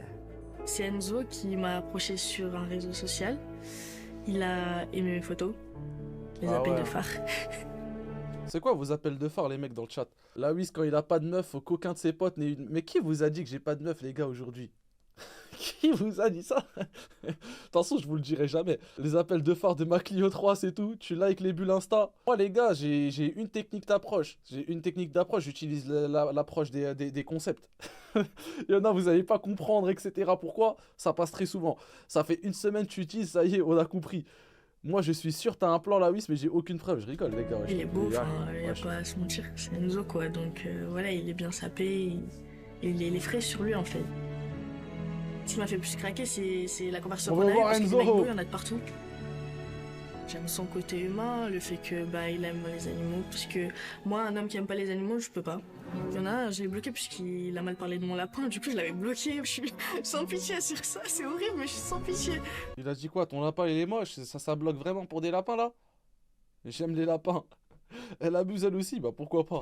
C'est Enzo qui m'a approché sur un réseau social. Il a aimé mes photos, les appels de phare. C'est quoi vos appels de phare, les mecs, dans le chat? La Wiss, quand il a pas de meuf, faut qu'aucun de ses potes n'ait une. Mais qui vous a dit que j'ai pas de meuf, les gars, aujourd'hui? Qui vous a dit ça? Attention, je vous le dirai jamais. Les appels de phare de ma Clio 3, c'est tout. Tu likes les bulles Insta. Moi, les gars, j'ai une technique d'approche. J'utilise l'approche des concepts. Il y en a, vous n'allez pas comprendre, etc. Pourquoi? Ça passe très souvent. Ça fait une semaine que tu utilises, ça y est, on a compris. Moi, je suis sûr, t'as un plan, la Wiss, mais j'ai aucune preuve. Je rigole, les gars. Il est beau, il n'y a pas à se mentir. C'est Enzo, quoi. Donc, voilà, il est bien sapé. Il est frais sur lui, en fait. Ce qui m'a fait plus craquer, c'est la conversation qu'on a eue, parce que des mecs beaux, il y en a de partout. J'aime son côté humain, le fait que il aime les animaux, parce que moi, un homme qui aime pas les animaux, je peux pas. Il y en a un, je l'ai bloqué puisqu'il a mal parlé de mon lapin, du coup je l'avais bloqué, je suis sans pitié sur ça, c'est horrible, mais je suis sans pitié. Il a dit quoi? Ton lapin il est moche? Ça bloque vraiment pour des lapins là? J'aime les lapins. Elle abuse elle aussi, bah pourquoi pas?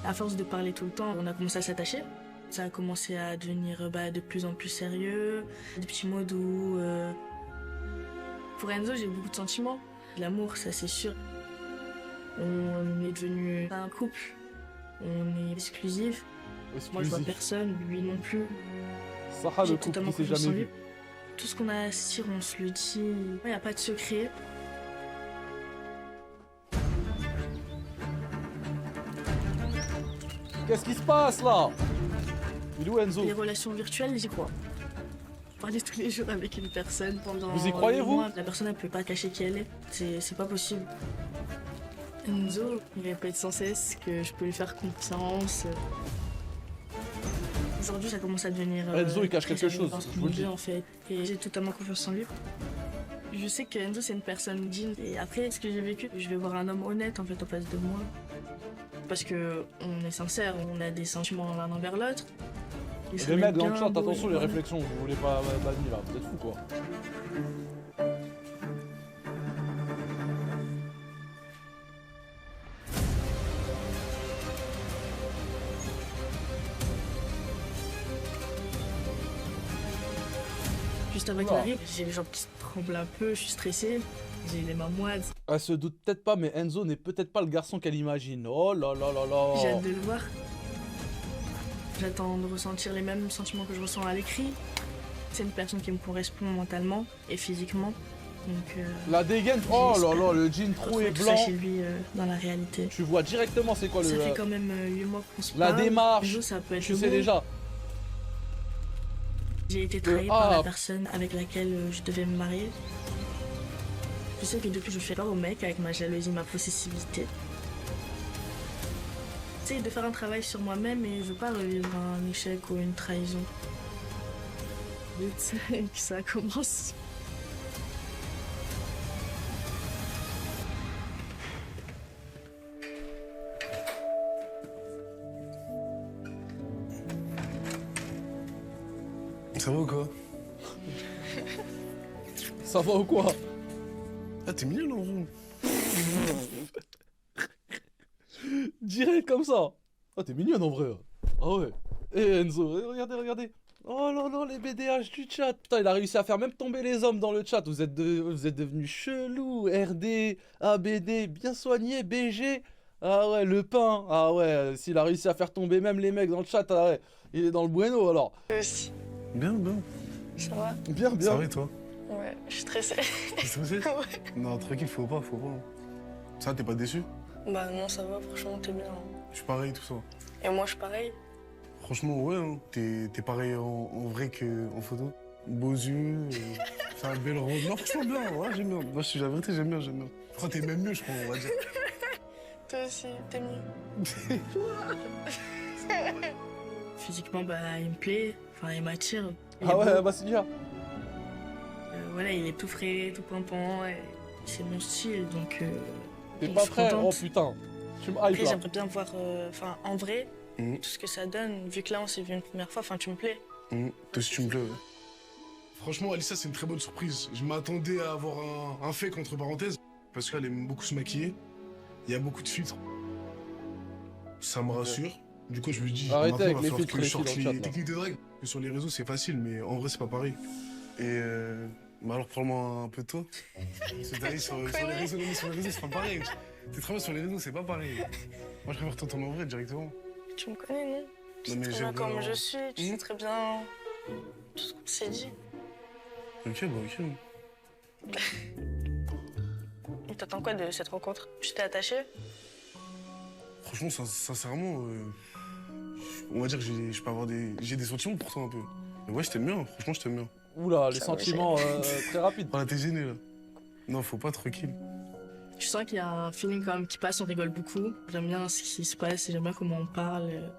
À force de parler tout le temps, on a commencé à s'attacher. Ça a commencé à devenir de plus en plus sérieux, des petits mots doux. Pour Enzo, j'ai beaucoup de sentiments. L'amour, ça c'est sûr. On est devenu un couple. On est exclusif. Moi, je vois personne, lui non plus. Sarah, le couple qui s'est jamais vu. Tout ce qu'on a à se dire, on se le dit. Il n'y a pas de secret. Qu'est-ce qui se passe là? Il est où Enzo? Les relations virtuelles, j'y crois. Parler tous les jours avec une personne pendant. Vous y croyez, vous? La personne ne peut pas cacher qui elle est. C'est pas possible. Enzo, il répète sans cesse que je peux lui faire confiance. Aujourd'hui, ça commence à devenir. Enzo, il cache quelque chose. Je vous le dis. En fait, et j'ai totalement confiance en lui. Je sais que Enzo, c'est une personne digne. Et après ce que j'ai vécu, je vais voir un homme honnête en fait en face de moi. Parce que on est sincère, on a des sentiments l'un envers l'autre. Les mecs dans le chat, attention les réflexions, vous voulez pas banni là, vous êtes fous quoi. Juste avec l'arrivée, j'ai les jambes qui tremblent un peu, je suis stressée, j'ai les mains moites. Elle se doute peut-être pas, mais Enzo n'est peut-être pas le garçon qu'elle imagine. Oh là là là là. J'ai hâte de le voir. J'attends de ressentir les mêmes sentiments que je ressens à l'écrit. C'est une personne qui me correspond mentalement et physiquement. Donc, la dégaine, oh là là, le jean troué blanc. Ça chez lui dans la réalité. Tu vois directement c'est quoi ça le. Ça fait quand même 8 mois qu'on se la parle. démarche. Ça peut être tu sais déjà. J'ai été trahie par la personne avec laquelle je devais me marier. Je sais que depuis je fais peur au mec avec ma jalousie, ma possessivité. J'essaie de faire un travail sur moi-même et je veux pas revivre un échec ou une trahison. Que ça commence. Ça va ou quoi? Ça va ou quoi? Ah, t'es mignon, Laurent. Direct comme ça. Oh, t'es mignonne en vrai. Ah ouais. Et Enzo, regardez, regardez. Oh là là, les BDH du chat. Putain, il a réussi à faire même tomber les hommes dans le chat. Vous êtes devenus chelous. RD, ABD, bien soigné, BG. Ah ouais, le pain. Ah ouais, s'il a réussi à faire tomber même les mecs dans le chat, ah ouais, il est dans le bueno alors. Aussi. Bien, bien. Ça va? Bien, bien. Ça va et toi? Ouais, je suis stressée. T'es stressé? Ouais. Non, tranquille, faut pas. Ça, t'es pas déçu? Bah non, ça va, franchement, t'es bien. Je suis pareil, tout ça. Et moi, je suis pareil. Franchement, ouais, hein. T'es pareil en vrai qu'en photo. Beaux yeux, c'est un bel rond. Non, franchement, bien, ouais, j'aime bien. Moi, je suis la vérité, j'aime bien. Je crois que t'es même mieux, je crois, on va dire. Toi aussi, t'es mieux. Physiquement, bah, il me plaît. Enfin, il m'attire. Ah ouais, bah c'est bien. Voilà, il est tout frais, tout pimpant. C'est mon style, donc... T'es je pas suis prêt? contente. Oh putain. Tu me hype Après, là. j'aimerais bien voir, en vrai, tout ce que ça donne. Vu que là, on s'est vu une première fois, tu me plais. Toi aussi, tu me plais, ouais. Franchement, Alissa, c'est une très bonne surprise. Je m'attendais à avoir un fake entre parenthèses, parce qu'elle aime beaucoup se maquiller. Il y a beaucoup de filtres. Ça me rassure. Du coup, je me dis, Arrêtez avec maintenant, les il va filtres, falloir que les je sorte filles dans le chat, les là. techniques de drague. Parce que sur les réseaux, c'est facile, mais en vrai, c'est pas pareil. Et bah alors, prends-moi un peu de toi. Parce que t'as dit, sur les réseaux, non, mais sur les réseaux, c'est pas pareil. C'est très bien sur les réseaux, c'est pas pareil. Moi, je préfère t'entendre en vrai directement. Tu me connais, non? Tu sais mais très bien j'aime comme bien. je suis, tu sais très bien tout ce qu'on s'est dit. Ok, bah ok. Et t'attends quoi de cette rencontre? Tu t'es attaché? Franchement, sincèrement, on va dire que je peux avoir j'ai des sentiments pour toi un peu. Mais ouais, je t'aime bien, franchement, je t'aime bien. Oula, les Ça, sentiments très rapides. Voilà, t'es gêné là. Non, faut pas, tranquille. Je sens qu'il y a un feeling quand même qui passe, on rigole beaucoup. J'aime bien ce qui se passe, j'aime bien comment on parle.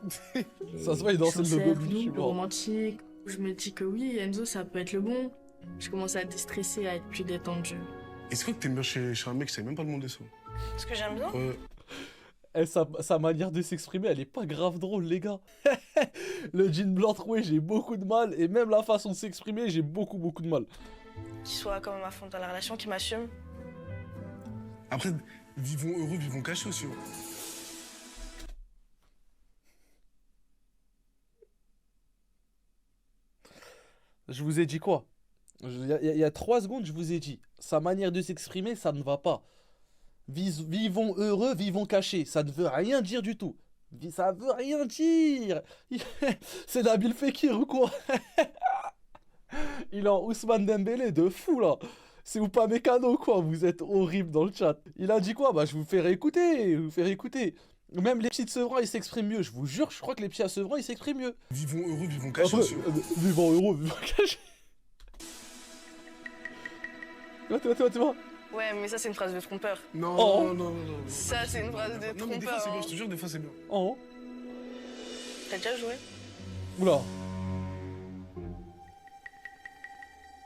Ça se voit, il danse le sincère, bobby, je suis le mort. romantique. Je me dis que oui, Enzo, ça peut être le bon. Je commence à déstresser, à être plus détendue. Est-ce que t'aimes bien chez un mec, je savais même pas demander ça. Ce que j'aime bien? Eh, sa manière de s'exprimer, elle est pas grave drôle, les gars. Le jean blanc troué, j'ai beaucoup de mal. Et même la façon de s'exprimer, j'ai beaucoup de mal. Qu'il soit quand même à fond dans la relation, qu'il m'assume. Après, vivons heureux, vivons cachés aussi. Hein. Je vous ai dit quoi? Il y a 3 secondes, je vous ai dit. Sa manière de s'exprimer, ça ne va pas. Vivons heureux, vivons cachés. Ça ne veut rien dire du tout. Ça veut rien dire. C'est Nabil Fekir ou quoi? Il est en Ousmane Dembélé de fou là. C'est ou pas mécano quoi, vous êtes horrible dans le chat. Il a dit quoi? Bah je vous fais réécouter, Même les petits de Sevran ils s'expriment mieux, je vous jure, je crois que les petits à Sevran ils s'expriment mieux. Vivons heureux, vivons cachés Après, aussi. vivons heureux, vivons cachés. Tu vois. Ouais, mais ça, c'est une phrase de trompeur. Non, Oh. non. Ça, c'est une phrase de Non, mais des fois, trompeur. c'est bien, hein. je te jure, des fois, c'est bien. Oh. T'as déjà joué? Oula.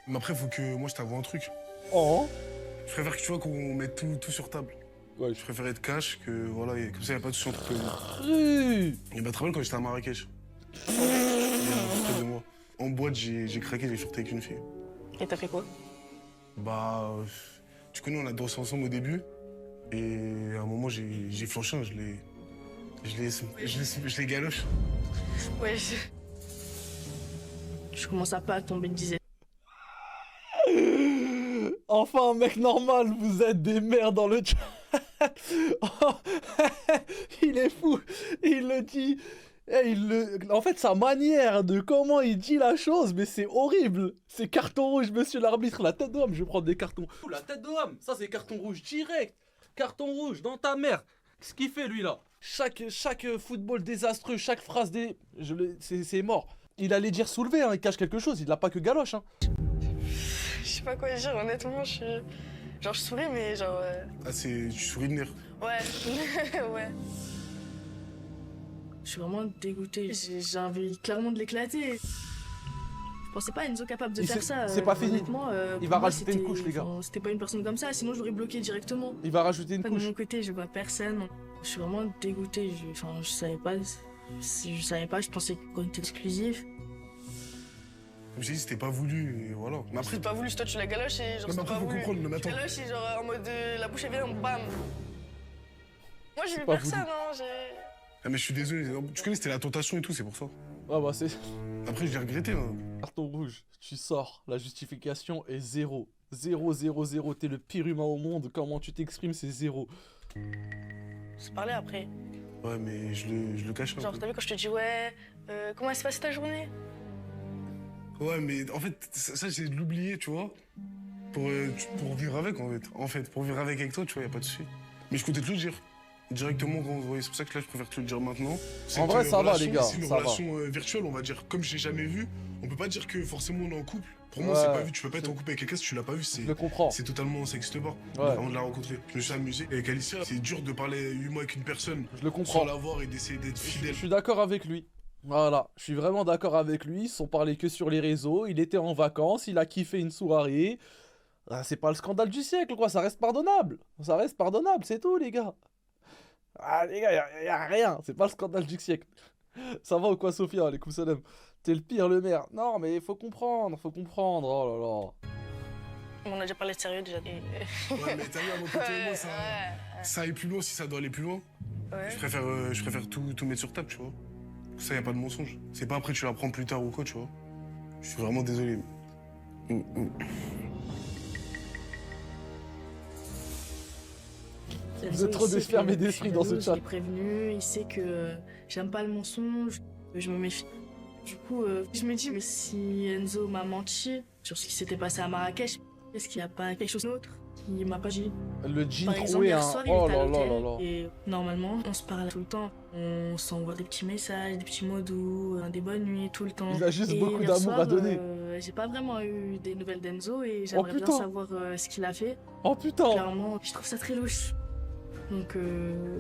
Mais après, faut que moi, je t'avoue un truc. Oh. Je préfère que tu vois qu'on mette tout sur table. Ouais, Je préfère être cash que voilà, et comme ça, y a pas de soucis entre toi et moi. cru. Et bah, très bien quand j'étais à Marrakech. Il y a près de moi. En boîte, j'ai craqué, j'ai sorti avec une fille. Et t'as fait quoi? Bah, tu connais, on a dansé ensemble au début. Et à un moment, j'ai flanché, hein, je l'ai galoche. Ouais, je commence à pas tomber une dizaine. Enfin, un mec normal, vous êtes des merdes dans le chat. Oh, il est fou. Il le dit. En fait, sa manière de comment il dit la chose, mais c'est horrible. C'est carton rouge, monsieur l'arbitre. La tête d'homme, je vais prendre des cartons. La tête d'homme, ça c'est carton rouge direct. Carton rouge dans ta mère. Qu'est-ce qu'il fait lui là? Chaque football désastreux, chaque phrase c'est mort. Il allait dire soulever, hein, il cache quelque chose, il l'a pas que galoche. Hein. Je sais pas quoi dire, honnêtement, je souris, mais genre... Ah, tu souris de nerfs. Ouais, ouais. Je suis vraiment dégoûtée, j'ai envie clairement de l'éclater. Je pensais pas Enzo capable de faire ça. C'est pas fini. Honnêtement, Il va pour moi, rajouter une couche, les gars. C'était pas une personne comme ça, sinon j'aurais bloqué directement. Il va rajouter une De couche. mon côté, je vois personne. Je suis vraiment dégoûtée. Je savais pas. Je pensais qu'on était exclusif. Comme j'ai dit, c'était pas voulu, et voilà. Mais après, C'est pas voulu, toi tu la galoches et genre non, mais c'est après, pas faut voulu. comprendre, non, mais Tu attends. galoches et genre en mode la bouche elle vient, bam. Moi j'ai vu pas personne, hein, j'ai... Ah, mais je suis désolé. Tu connais, c'était la tentation et tout, c'est pour ça. Ah bah c'est... Après, je l'ai regretté. Hein. Carton rouge, tu sors, la justification est 0. 0, 0, 0, t'es le pire humain au monde, comment tu t'exprimes, c'est 0. On se parlait après. Ouais, mais je le cache un Genre, peu. t'as vu quand je te dis, ouais, comment s'est passée ta journée? Ouais, mais en fait, ça j'ai de l'oublier, tu vois. Pour vivre avec, en fait. Pour vivre avec toi, tu vois, y a pas de souci. Mais je comptais te le dire. Directement quand on se voyait. C'est pour ça que là, je préfère te le dire maintenant. En vrai, ça va, les gars. C'est une Ça va. relation virtuelle, on va dire. Comme je l'ai jamais vu, on peut pas dire que forcément on est en couple. Pour moi, Ouais, c'est pas vu. Tu peux pas être en couple avec quelqu'un si tu l'as pas vu. Je le comprends. C'est totalement, ça existe pas. Ouais. Avant de la rencontrer. Je me suis amusé. Avec Alicia, c'est dur de parler 8 mois avec une personne Je le comprends. sans la voir et d'essayer d'être Je fidèle. suis d'accord avec lui. Voilà, je suis vraiment d'accord avec lui. Ils se sont parlé que sur les réseaux. Il était en vacances, il a kiffé une soirée. Ah, c'est pas le scandale du siècle, quoi. Ça reste pardonnable. Ça reste pardonnable, c'est tout, les gars. Ah, les gars, y a rien. C'est pas le scandale du siècle. Ça va ou quoi, Sophia, les coups salam? T'es le pire, le maire. Non, mais faut comprendre, faut comprendre. Oh là là. On a déjà parlé de sérieux déjà. Ouais, mais t'as vu, à mon côté, moi, ça aille plus loin si ça doit aller plus loin. Ouais. Je préfère tout mettre sur table, tu vois. Ça, y a pas de mensonge. C'est pas après tu l'apprends plus tard ou quoi, tu vois. Je suis vraiment désolé. Vous êtes trop fermé d'esprit dans ce chat. Je l'ai prévenu, il sait que j'aime pas le mensonge, que je me méfie. Du coup, je me dis, mais si Enzo m'a menti sur ce qui s'était passé à Marrakech, est-ce qu'il n'y a pas quelque chose d'autre qu'il m'a pas dit? Le jean Par exemple, troué, hier hein. soir, il Oh était à là là l'hôtel là là. et normalement, on se parle tout le temps. On s'envoie des petits messages, des petits mots doux, des bonnes nuits tout le temps. Il a juste Et beaucoup hier d'amour soir, à donner. J'ai pas vraiment eu des nouvelles d'Enzo et j'aimerais bien putain. savoir ce qu'il a fait. Oh putain. Clairement, je trouve ça très louche. Donc,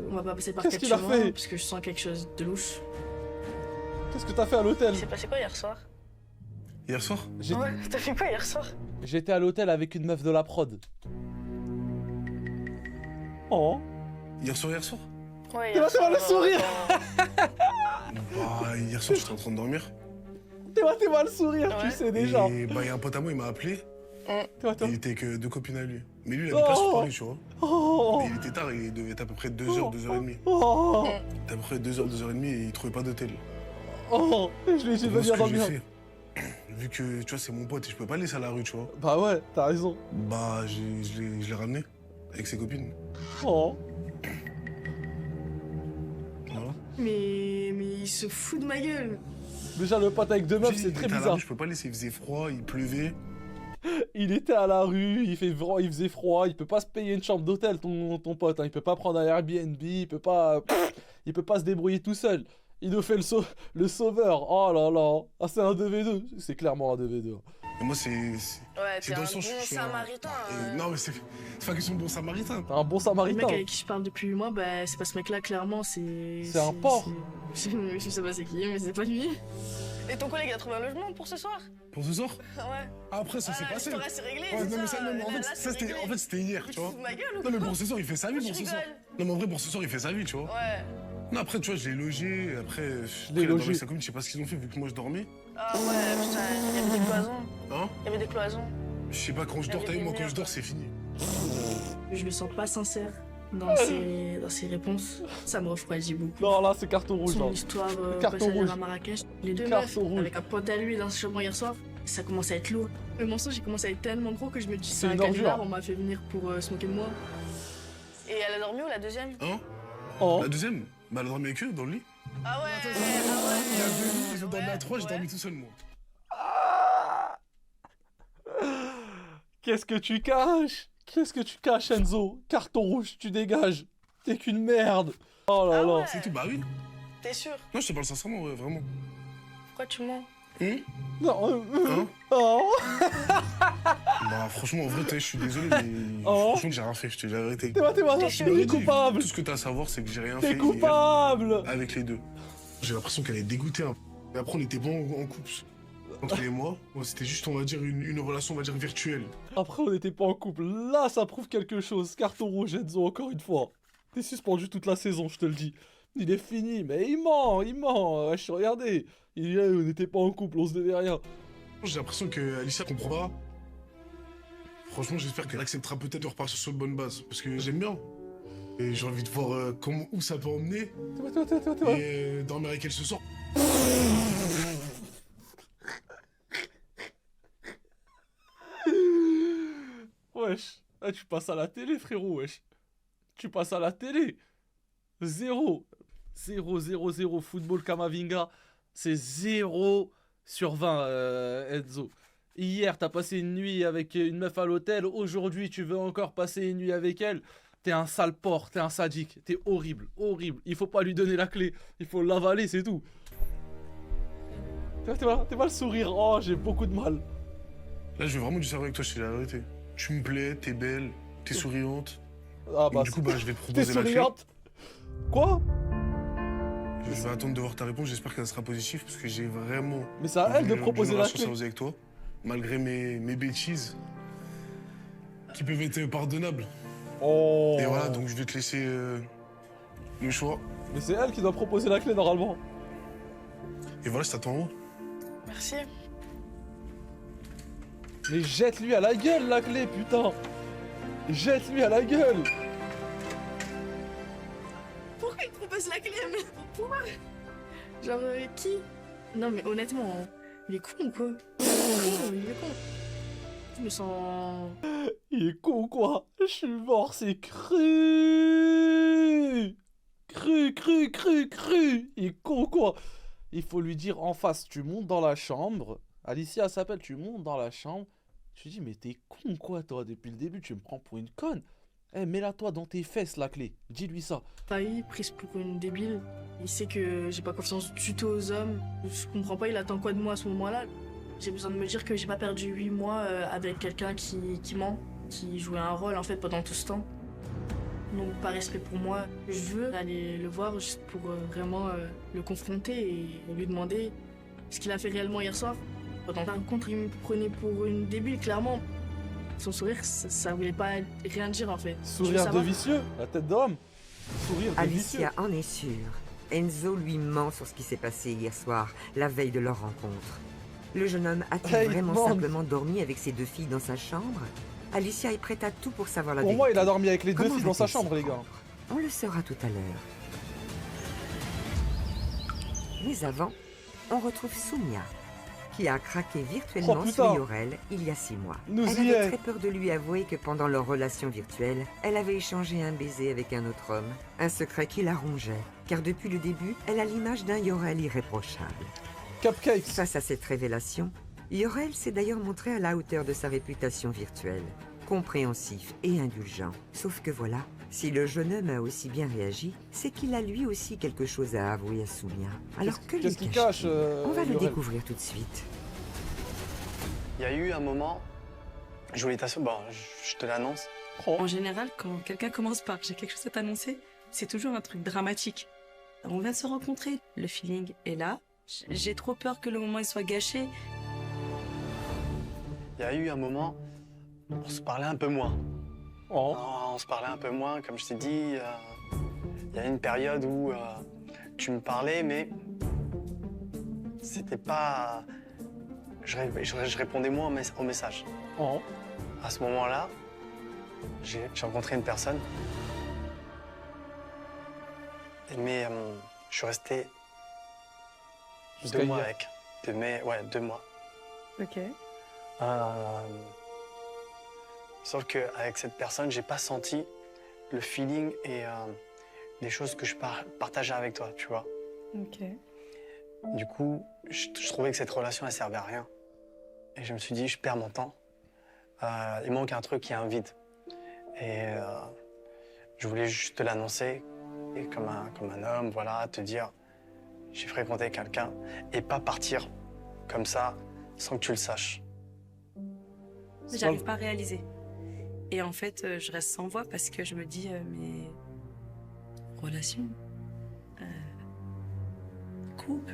on va pas passer par Qu'est-ce quatre qu'il a chemins, fait parce que je sens quelque chose de louche. Qu'est-ce que t'as fait à l'hôtel? Il s'est passé quoi hier soir? Hier soir? Ouais, t'as fait quoi hier soir? J'étais à l'hôtel avec une meuf de la prod. Oh. Hier soir? Ouais, T'es hier soir. le sourire. Bah, hier soir, j'étais en train de dormir. T'es mal le sourire, tu Ouais. sais déjà. Et bah, y a un pote à moi, il m'a appelé. T'es Il était avec 2 copines à lui. Mais lui, il avait pas su parler, tu vois. Oh. Mais il était tard, il devait être à peu près 2h, 2h30. Oh. À peu près 2h, 2h30 et il trouvait pas d'hôtel. Oh. Je lui ai dit de Moi, ce venir que dans j'ai le mien. fait, vu que, tu vois, c'est mon pote et je peux pas le laisser à la rue, tu vois. Bah ouais, t'as raison. Bah, je l'ai ramené avec ses copines. Oh. Voilà. Mais il se fout de ma gueule. Déjà, le pote avec deux meufs, c'est très Il était à la bizarre. rue, je peux pas le laisser, il faisait froid, il pleuvait. Il était à la rue, il faisait froid, il peut pas se payer une chambre d'hôtel, ton pote, hein. Il peut pas prendre un Airbnb, il peut pas se débrouiller tout seul. Il nous fait le sauveur. Oh là là. Ah, c'est un 2v2. C'est clairement un 2v2. Et moi, c'est Ouais, c'est t'es dans un le sens, bon je suis samaritain. Non, mais c'est pas question de bon samaritain. T'es un bon Le samaritain. mec avec qui je parle depuis 8 mois, bah, c'est pas ce mec-là, clairement, c'est... C'est un porc. Je sais pas c'est qui, mais c'est pas lui. Et ton collègue a trouvé un logement pour ce soir? Pour ce soir? Ouais. Après, ça s'est Ah, passé. l'histoire, c'est réglé, Ouais, c'est non, mais ça, ça, non, mais en là, fait, là, ça, c'est réglé. c'était hier, Mais tu vois. te fous de ma gueule ou Non, mais quoi? pour ce soir, il fait sa vie, Pourquoi pour tu ce soir. rigoles? Non, mais en vrai, pour ce soir, il fait sa vie, tu vois. Ouais. Non, après, tu vois, je l'ai logé. Après, l'ai il a dormi logé. avec sa commune, je sais pas ce qu'ils ont fait vu que moi je dormais. Ah ouais, putain, il y avait des cloisons. Hein? Il y avait des cloisons. Je sais pas, quand je dors, t'as vu, moi, quand je dors, c'est fini. Je le sens pas sincère dans ses réponses. Ça me refroidit beaucoup. Non, là, c'est carton rouge. Son Là. histoire Carton passagère rouge. à Marrakech. Les deux Carton meufs, rouge. avec un pote à lui dans ce chemin hier soir, ça commence à être lourd. Le mensonge, il commence à être tellement gros que je me dis, C'est c'est un une ordure. canular, on m'a fait venir pour se moquer de moi. Et elle a dormi où la deuxième? Hein? Oh. La deuxième? Bah, elle a dormi avec eux, dans le lit. Ah ouais, Il y a 2 lits, ils ont dormi à 3, j'ai ouais. dormi tout seul, moi. Qu'est-ce que tu caches? Qu'est-ce que tu caches, Enzo? Carton rouge, tu dégages. T'es qu'une merde. Oh là Ah là. ouais. C'est tout, bah oui. T'es sûr? Non, je te parle sincèrement, ouais, vraiment. Pourquoi tu mens? Non. Hein? Oh. Bah, franchement, en vrai, je suis désolé, mais Oh. franchement, j'ai rien fait, je te dis la vérité. T'es T'es coupable. Tout ce que t'as à savoir, c'est que j'ai rien T'es fait. coupable. Avec les deux. J'ai l'impression qu'elle est dégoûtée. Hein. Et après, on était bon en couple. Entre les mois, c'était juste, on va dire, une relation, on va dire, virtuelle. Après, on n'était pas en couple. Là, ça prouve quelque chose. Carton rouge, Enzo, encore une fois. T'es suspendu toute la saison, je te le dis. Il est fini, mais il ment. Wesh, regardez. On n'était pas en couple, on se devait rien. J'ai l'impression que Alicia comprend pas. Franchement, j'espère qu'elle acceptera peut-être de repartir sur une bonne base. Parce que j'aime bien. Et j'ai envie de voir où ça peut emmener. Et dormir avec elle ce soir. Wesh. Ah, tu passes à la télé, frérot, wesh. Tu passes à la télé. 0. 0, 0, 0. Football Kamavinga. C'est 0 sur 20, Enzo. Hier, t'as passé une nuit avec une meuf à l'hôtel. Aujourd'hui, tu veux encore passer une nuit avec elle. T'es un sale porc, t'es un sadique. T'es horrible, horrible. Il faut pas lui donner la clé. Il faut l'avaler, c'est tout. T'es mal sourire. Oh, j'ai beaucoup de mal. Là, je veux vraiment du sérieux avec toi, je te dis la vérité. Tu me plais, t'es belle, t'es souriante. Ah bah, du coup, je vais te t'es proposer la clé. souriante. Quoi? Je vais attendre de voir ta réponse, j'espère qu'elle sera positive, parce que j'ai vraiment... Mais c'est à elle de proposer la clé. Sérieuse avec toi, malgré mes bêtises, qui peuvent être pardonnables. Oh. Et voilà, donc je vais te laisser le choix. Mais c'est elle qui doit proposer la clé, normalement. Et voilà, je t'attends en haut. Merci. Mais jette-lui à la gueule, la clé, putain. Jette-lui à la gueule. Pourquoi il te propose la clé? Mais pourquoi? Genre, qui? Non, mais honnêtement, il est con ou quoi? Il est con. Je me sens... Il est con ou quoi? Je suis mort, c'est cru. Cru. Il est con ou quoi? Il faut lui dire en face, tu montes dans la chambre. Alicia s'appelle, tu montes dans la chambre. Je lui dis, mais t'es con quoi, toi? Depuis le début, tu me prends pour une conne. Eh, mets-la toi dans tes fesses, la clé. Dis-lui ça. Failli, prise pour une débile. Il sait que j'ai pas confiance du tout aux hommes. Je comprends pas, il attend quoi de moi à ce moment-là? J'ai besoin de me dire que j'ai pas perdu 8 mois avec quelqu'un qui ment, qui jouait un rôle en fait pendant tout ce temps. Donc par respect pour moi, je veux aller le voir juste pour vraiment le confronter et lui demander ce qu'il a fait réellement hier soir. Pendant la rencontre, il me prenait pour une débile, clairement. Son sourire, ça voulait pas rien dire en fait. Sourire de vicieux, la tête d'homme. Sourire de vicieux. Alicia en est sûre. Enzo lui ment sur ce qui s'est passé hier soir, la veille de leur rencontre. Le jeune homme a-t-il vraiment simplement dormi avec ses 2 filles dans sa chambre? Alicia est prête à tout pour savoir la vérité. Pour moi, il a dormi avec les 2 Comment filles dans sa va-t-il chambre, s'y les gars. prendre? On le saura tout à l'heure. Mais avant, on retrouve Soumia, qui a craqué virtuellement sur Yorel il y a 6 mois. Elle avait très peur de lui avouer que pendant leur relation virtuelle, elle avait échangé un baiser avec un autre homme. Un secret qui la rongeait, car depuis le début, elle a l'image d'un Yorel irréprochable. Cupcakes. Face à cette révélation, Yorel s'est d'ailleurs montré à la hauteur de sa réputation virtuelle, compréhensif et indulgent. Sauf que voilà, si le jeune homme a aussi bien réagi, c'est qu'il a lui aussi quelque chose à avouer à Soumia. Alors que lui cache-t-il? On va le découvrir tout de suite. Il y a eu un moment, je voulais t'assurer, bon, je te l'annonce. En général, quand quelqu'un commence par j'ai quelque chose à t'annoncer, c'est toujours un truc dramatique. On vient de se rencontrer, le feeling est là. J'ai trop peur que le moment il soit gâché. Il y a eu un moment, on se parlait un peu moins. Oh. On se parlait un peu moins, comme je t'ai dit. Il y a une période où tu me parlais, mais c'était pas... Je répondais moins au message. Oh. À ce moment-là, j'ai rencontré une personne. Mais je suis resté 2 mois avec. 2 mois. Ok. Sauf qu'avec cette personne, j'ai pas senti le feeling et les choses que je partageais avec toi, tu vois. Ok. Du coup, je trouvais que cette relation, elle servait à rien. Et je me suis dit, je perds mon temps. Il manque un truc, il y a un vide. Et je voulais juste te l'annoncer, et comme un homme, voilà, te dire, j'ai fréquenté quelqu'un, et pas partir comme ça, sans que tu le saches. J'arrive pas à réaliser. Et en fait, je reste sans voix parce que je me dis, mais... relation, couple,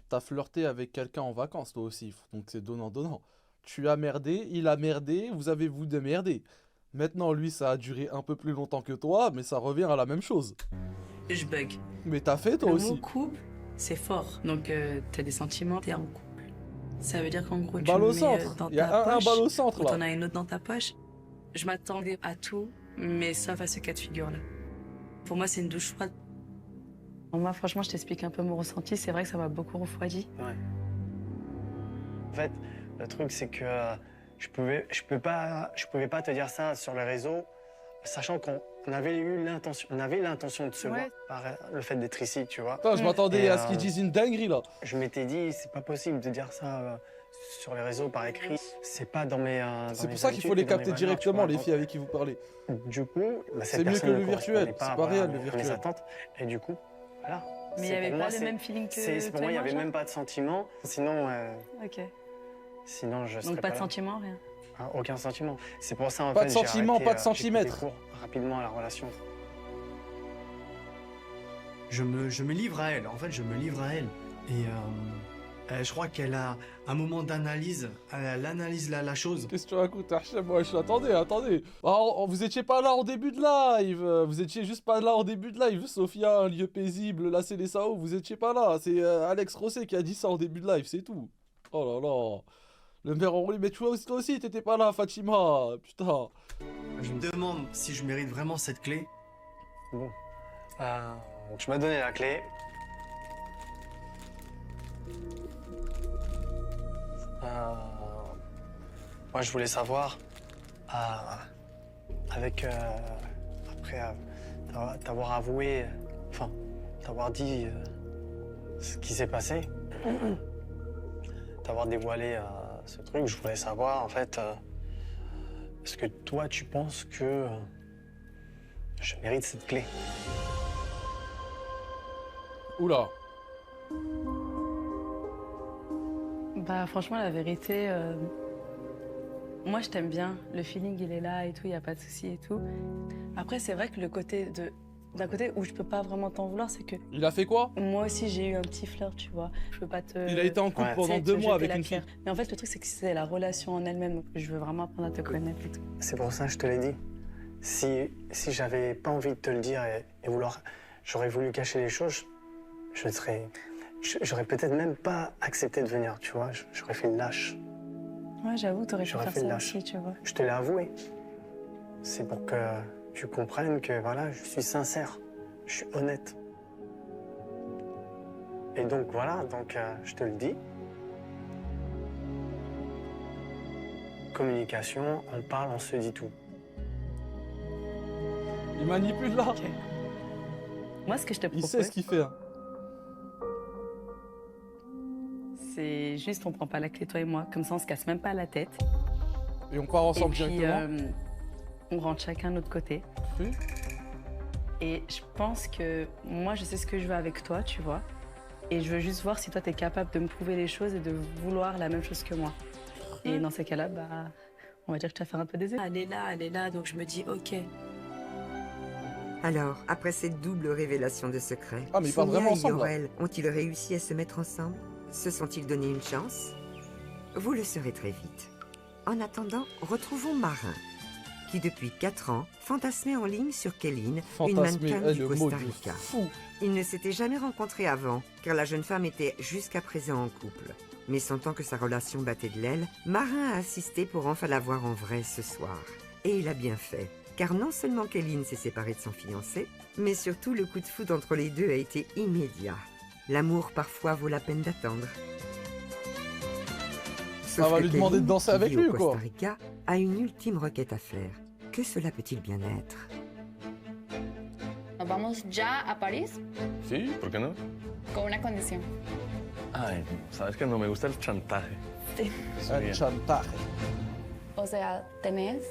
T'as flirté avec quelqu'un en vacances, toi aussi, donc c'est donnant-donnant. Tu as merdé, il a merdé, vous avez vous démerdé. Maintenant, lui, ça a duré un peu plus longtemps que toi, mais ça revient à la même chose. je bug. Mais t'as fait, toi Le aussi. mot couple, c'est fort. Donc, t'as des sentiments, t'es en couple. Ça veut dire qu'en gros, tu Balle au le mets centre. dans Il y a ta poche. un balle au centre, Ou là. t'en as une autre dans ta poche. Je m'attendais à tout, mais sauf à ce cas de figure-là. Pour moi, c'est une douche froide. Moi, franchement, je t'explique un peu mon ressenti. C'est vrai que ça m'a beaucoup refroidi. Ouais. En fait, le truc, c'est que je pouvais pas te dire ça sur les réseaux, sachant qu'on avait l'intention de se voir par le fait d'être ici, tu vois. Attends, je m'attendais à ce qu'ils disent une dinguerie, là. Je m'étais dit, c'est pas possible de dire ça sur les réseaux, par écrit. C'est pas dans mes c'est pour ça qu'il faut les capter directement, les filles avec qui vous parlez. Du coup, c'est mieux que le virtuel, c'est pas réel, le virtuel. Mes attentes, et du coup, voilà. Mais il n'y avait pas le même feeling que pour moi, il n'y avait même pas de sentiment. Sinon, Ok. sinon je serais Donc pas de sentiment, rien. Hein, aucun sentiment. C'est pour ça, en pas fait, de sentiment, j'ai arrêté, pas de centimètres. j'ai coupé court rapidement à la relation. Je me livre à elle. En fait, je me livre à elle. Et je crois qu'elle a un moment d'analyse. Elle analyse la chose. Qu'est-ce que tu racontes, Hachem? Moi, attendez. Vous étiez pas là en début de live. Vous étiez juste pas là en début de live. Sofia, un lieu paisible, là, c'est les Sao. Vous étiez pas là. C'est Alex Rosset qui a dit ça en début de live, c'est tout. Oh là là. Le maire enroulé, mais toi aussi, t'étais pas là, Fatima. Putain. Je me demande si je mérite vraiment cette clé. Bon. Tu m'as donné la clé. Moi, je voulais savoir, après t'avoir avoué, enfin, t'avoir dit ce qui s'est passé, t'avoir dévoilé ce truc, je voulais savoir, en fait, est-ce que toi, tu penses que je mérite cette clé? Oula. Bah franchement, la vérité, moi je t'aime bien. Le feeling, il est là et tout, il n'y a pas de souci et tout. Après, c'est vrai que d'un côté où je peux pas vraiment t'en vouloir, c'est que... Il a fait quoi? Moi aussi, j'ai eu un petit flirt, tu vois. Je peux pas te... Il a été en couple pendant 2 mois avec une fille. Mais en fait, le truc, c'est que c'est la relation en elle-même. Donc je veux vraiment apprendre à te connaître et tout. C'est pour ça que je te l'ai dit. Si j'avais pas envie de te le dire et j'aurais voulu cacher les choses, j'aurais peut-être même pas accepté de venir, tu vois. J'aurais fait le lâche. Ouais, j'avoue, t'aurais pu faire fait le ça lâche. aussi, tu vois. Je te l'ai avoué. C'est pour que tu comprennes que, voilà, je suis sincère. Je suis honnête. Et donc, voilà, je te le dis. Communication, on parle, on se dit tout. Il manipule là. Ok. Moi, ce que je te propose... Il sait ce qu'il fait. Hein. C'est juste, on prend pas la clé, toi et moi. Comme ça, on se casse même pas la tête. Et on part ensemble et puis, directement. On rentre chacun de notre côté. Oui. Et je pense que moi, je sais ce que je veux avec toi, tu vois. Et je veux juste voir si toi, t'es capable de me prouver les choses et de vouloir la même chose que moi. Et dans ces cas-là, bah, on va dire que tu vas faire un peu des efforts. Elle est là, donc je me dis, ok. Alors, après cette double révélation de secret, mais ils parlent vraiment ensemble, là. Yorel ont-ils réussi à se mettre ensemble? Se sont-ils donné une chance? Vous le saurez très vite. En attendant, retrouvons Marin, qui depuis 4 ans fantasmait en ligne sur Kéline, une mannequin du Costa Rica. Ils ne s'étaient jamais rencontrés avant, car la jeune femme était jusqu'à présent en couple. Mais sentant que sa relation battait de l'aile, Marin a assisté pour enfin la voir en vrai ce soir. Et il a bien fait, car non seulement Kéline s'est séparée de son fiancé, mais surtout le coup de foudre entre les deux a été immédiat. L'amour parfois vaut la peine d'attendre. Ça va lui demander de danser avec lui ou quoi? Costa Rica a une ultime requête à faire. Que cela peut-il bien être? Nos vamos ya a París Sí, ¿por qué no? con una condición. Ay, sabes que no me gusta el chantaje. Sí. El chantaje. O sea, tenés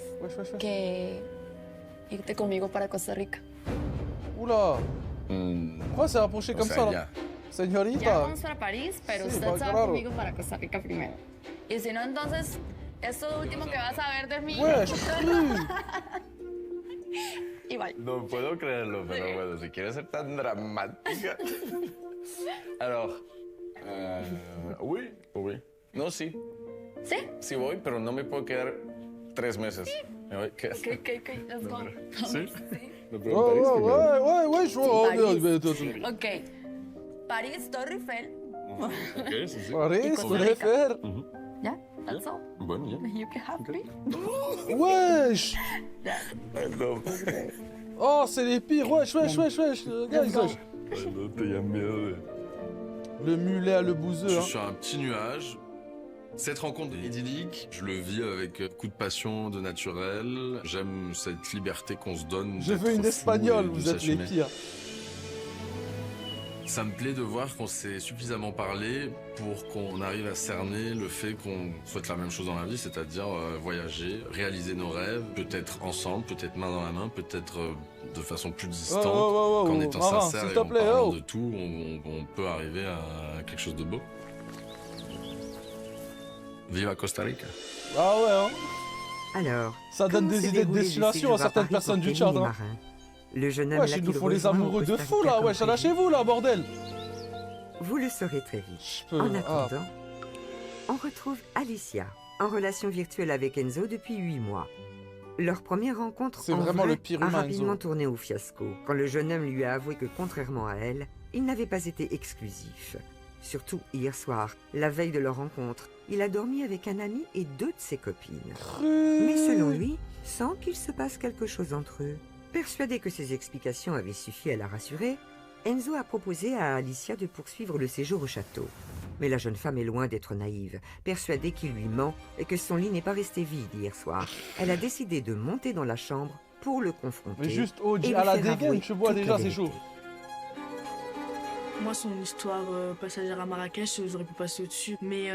que irte conmigo para Costa Rica. Oula. Pourquoi c'est approché comme ça là? Señorita. Ya vamos para París, pero Sí, usted va, se va claro. conmigo para Costa Rica primero. Y si no, entonces, esto es lo último que vas a ver de mí. Wesh, Y bye. No puedo creerlo, pero bueno, si quieres ser tan dramática. Alors, oui. No, sí. ¿Sí? Sí voy, pero no me puedo quedar 3 meses. Me voy a quedar. Ok, let's go. ¿Sí? Me Ouais, preguntaréis primero. ouais, je vois. París. Ok. París, Torre Eiffel. Ok, sí, sí. París, Costa Torre Rica. Eiffel. ¿Ya? That's all. bonne, yeah. You can have me. Wesh. Non, Oh, c'est les pires. Wesh. Guys, wesh. non, te llame. Le mulet à le bouseux, Je hein. suis sur un petit nuage. Cette rencontre est idyllique. Je le vis avec beaucoup de passion, de naturel. J'aime cette liberté qu'on se donne. Je d'être veux une fou espagnole, et de vous êtes les s'assumer. pires. Ça me plaît de voir qu'on s'est suffisamment parlé pour qu'on arrive à cerner le fait qu'on souhaite la même chose dans la vie, c'est-à-dire voyager, réaliser nos rêves, peut-être ensemble, peut-être main dans la main, peut-être de façon plus distante, qu'en étant Marin, sincère s'il et te en plaît, parlant oh. de tout, on peut arriver à quelque chose de beau. Viva Costa Rica. Ah ouais, hein. Alors, Ça donne comment des s'est idées de déroulé le destination séjour à certaines Paris personnes pour du Kéline Tchad, et hein. Marin? Le jeune homme Wesh, là il qui nous le faut les rejoint amoureux au de Costa fou Rica là, comme wesh, prévu. lâchez-vous là, bordel. Vous le saurez très vite. peux- En ah. attendant, on retrouve Alicia, en relation virtuelle avec Enzo depuis 8 mois. Leur première rencontre C'est en vraiment vrai le pire a humain, rapidement Enzo. tourné au fiasco, quand le jeune homme lui a avoué que contrairement à elle, il n'avait pas été exclusif. Surtout hier soir, la veille de leur rencontre, il a dormi avec un ami et 2 de ses copines. Mais selon lui, sans qu'il se passe quelque chose entre eux. Persuadé que ses explications avaient suffi à la rassurer, Enzo a proposé à Alicia de poursuivre le séjour au château. Mais la jeune femme est loin d'être naïve, persuadée qu'il lui ment et que son lit n'est pas resté vide hier soir. Elle a décidé de monter dans la chambre pour le confronter. Mais juste, et lui à la faire dégaine, avouer tu vois toute la déjà, c'est vérité. chaud. Moi, son histoire passagère à Marrakech, j'aurais pu passer au-dessus. Mais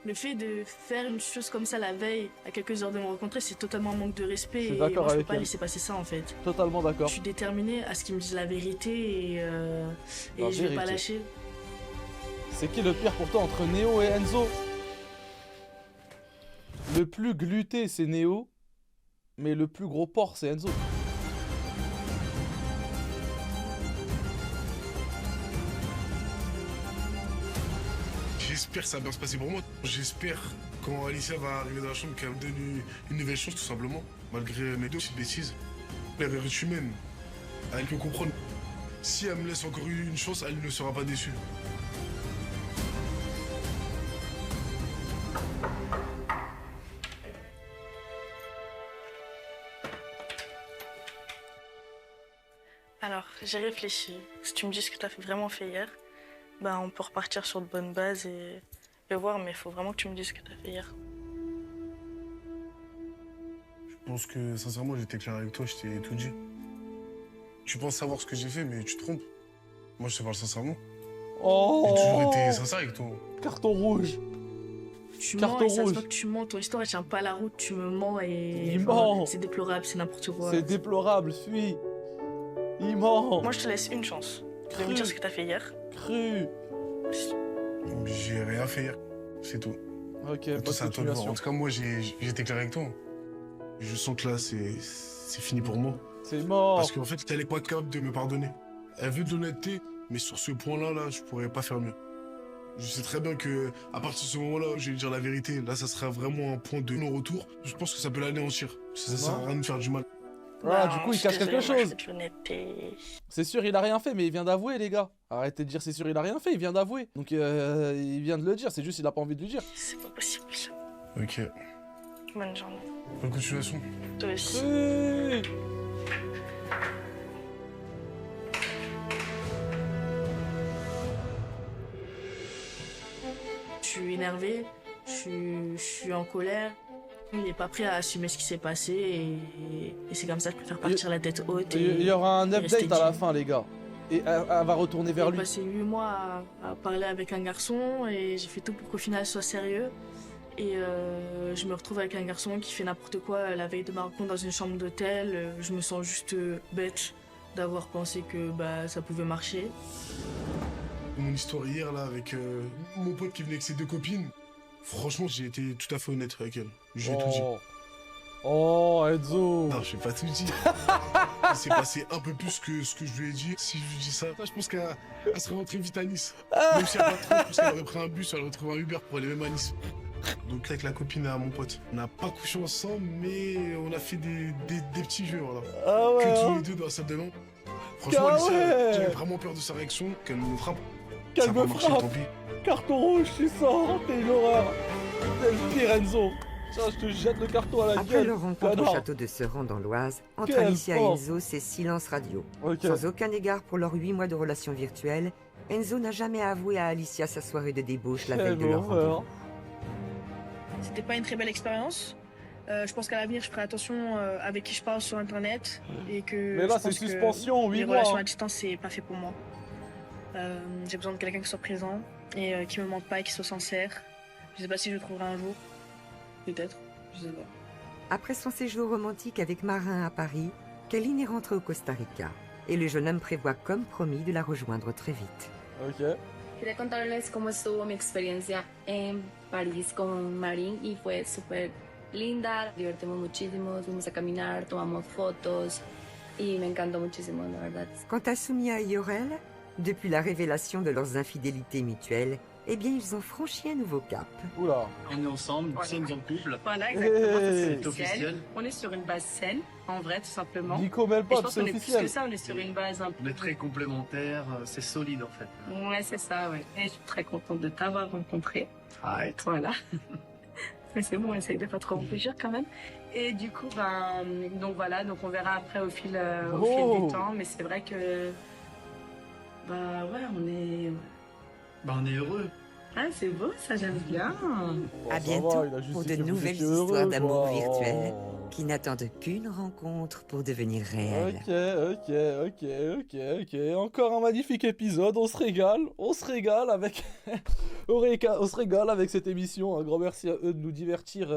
le fait de faire une chose comme ça la veille, à quelques heures de me rencontrer, c'est totalement un manque de respect. Je suis Et d'accord moi, je peux avec pas elle. laisser passer ça, en fait. Totalement d'accord. Je suis déterminée à ce qu'il me dise la vérité et La je vais pas vérité. lâcher. C'est qui le pire pour toi entre Néo et Enzo? Le plus gluté, c'est Néo. Mais le plus gros porc, c'est Enzo. J'espère que ça va bien se passer pour moi. J'espère quand Alicia va arriver dans la chambre qu'elle me donne une nouvelle chance tout simplement. Malgré mes 2 petites bêtises. Elle est humaine. Elle peut comprendre. Si elle me laisse encore une chance, elle ne sera pas déçue. Alors, j'ai réfléchi. Si tu me dis ce que tu as vraiment fait hier, bah, on peut repartir sur de bonnes bases et voir, mais il faut vraiment que tu me dises ce que tu as fait hier. Je pense que sincèrement, j'étais clair avec toi, je t'ai tout dit. Tu penses savoir ce que j'ai fait, mais tu te trompes. Moi, je te parle sincèrement. Oh, J'ai toujours été sincère avec toi. Carton rouge. Tu Carton mens et ça se rouge. voit que tu mens. Ton histoire, elle tient pas la route. Tu me mens et... Il ment. C'est déplorable, c'est n'importe quoi. C'est déplorable, fuis. Il ment. Moi, je te laisse une chance de me dire ce que tu as fait hier. Cru. J'ai rien fait hier. C'est tout. Ok, Tout bonne ça à toi de voir. continuation. En tout cas, moi, j'ai été clair avec toi. Je sens que là, c'est fini pour moi. C'est mort. Parce qu'en fait, elle est pas capable de me pardonner. Elle veut de l'honnêteté, mais sur ce point-là, là, je pourrais pas faire mieux. Je sais très bien que à partir de ce moment-là, je vais lui dire la vérité. Là, ça sera vraiment un point de non-retour. Je pense que ça peut l'anéantir. Ça sert à rien de faire du mal. Ah, Non, du coup, il je suis cache quelque désolée, moi, chose. je fais de l'honnêteté. C'est sûr, il a rien fait, mais il vient d'avouer, les gars. Arrêtez de dire c'est sûr, il a rien fait, il vient d'avouer. Donc, il vient de le dire, c'est juste il a pas envie de le dire. C'est pas possible. Ok. Bonne journée. Bonne continuation. Toi aussi. Oui. Je suis énervée, je suis en colère. Il n'est pas prêt à assumer ce qui s'est passé et c'est comme ça que je préfère partir la tête haute. Il y aura un et rester update à la digne. fin, les gars. Et elle va retourner vers J'ai lui. passé 8 mois à parler avec un garçon et j'ai fait tout pour qu'au final ce soit sérieux. Et je me retrouve avec un garçon qui fait n'importe quoi la veille de ma rencontre dans une chambre d'hôtel. Je me sens juste bête d'avoir pensé que bah, ça pouvait marcher. Mon histoire hier, là, avec mon pote qui venait avec ses 2 copines, franchement, j'ai été tout à fait honnête avec elle. J'ai tout dit. Oh, Enzo. Non, j'ai pas tout dit. Il s'est passé un peu plus que ce que je lui ai dit. Si je lui dis ça, je pense qu'elle serait rentrée vite à Nice. Même si elle a pas trop, parce qu'elle aurait pris un bus, elle aurait trouvé un Uber pour aller même à Nice. Donc avec la copine à mon pote, on n'a pas couché ensemble, mais on a fait des petits jeux, voilà. Ah ouais, Que tous hein. les 2 dans la salle de bain. Franchement, Ah Alicia, ouais. j'avais vraiment peur de sa réaction, qu'elle me frappe. Qu'elle Ça va me marcher, frappe. tant pis. Carton rouge, tu sors, t'es une horreur. T'es le pire, Enzo. Tiens, je te jette le carton à la Après gueule. leur rencontre au connard. château de Seran dans l'Oise, entre Quel Alicia et porc. Enzo, c'est silence radio. Ok. Sans aucun égard pour leurs 8 mois de relation virtuelle, Enzo n'a jamais avoué à Alicia sa soirée de débauche la veille de Quelle leur horreur. rendez-vous. C'était pas une très belle expérience. Je pense qu'à l'avenir, je ferai attention avec qui je parle sur Internet et que. Mais là, je c'est pense que suspension, 8 les mois. relations hein. à distance, c'est pas fait pour moi. J'ai besoin de quelqu'un qui soit présent et qui me mente pas et qui soit sincère. Je sais pas si je le trouverai un jour. Peut-être. Je sais pas. Après son séjour romantique avec Marin à Paris, Kéline est rentrée au Costa Rica. Et le jeune homme prévoit comme promis de la rejoindre très vite. Ok. Quería contarles cómo estuvo mi experiencia en París con Marín y fue súper linda, divertimos muchísimo, fuimos a caminar, tomamos fotos y me encantó muchísimo, la verdad. Quant à Soumia et Yorel, depuis la révélation de leurs infidélités mutuelles, eh bien ils ont franchi un nouveau cap. Oula. On est ensemble, nous sommes en couple. Voilà, exactement, Hey. c'est C'est officiel. On est sur une base saine, en vrai, tout simplement. Nico Et je Melpop, pense c'est qu'on est plus officiel. que ça, on est sur une base un peu. On est très complémentaires, c'est solide en fait. Ouais, c'est ça, ouais. Et je suis très contente de t'avoir rencontré. Arrête. Voilà. Mais c'est bon, essaye de pas trop réfléchir quand même. Et du coup, donc voilà, donc on verra après au fil Oh. du temps. Mais c'est vrai que, ouais, on est. On est heureux. Ah, c'est beau, ça j'aime bien. Bon, À ça bientôt va, il a juste pour dit de que vous nouvelles étiez histoires heureux, d'amour quoi. virtuel Oh. qui n'attendent qu'une rencontre pour devenir réelles. Ok. Encore un magnifique épisode. On se régale avec. On se régale avec cette émission. Un grand merci à eux de nous divertir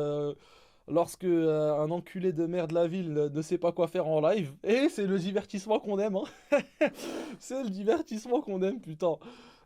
lorsque un enculé de merde de la ville ne sait pas quoi faire en live. Et c'est le divertissement qu'on aime. Hein. C'est le divertissement qu'on aime, putain.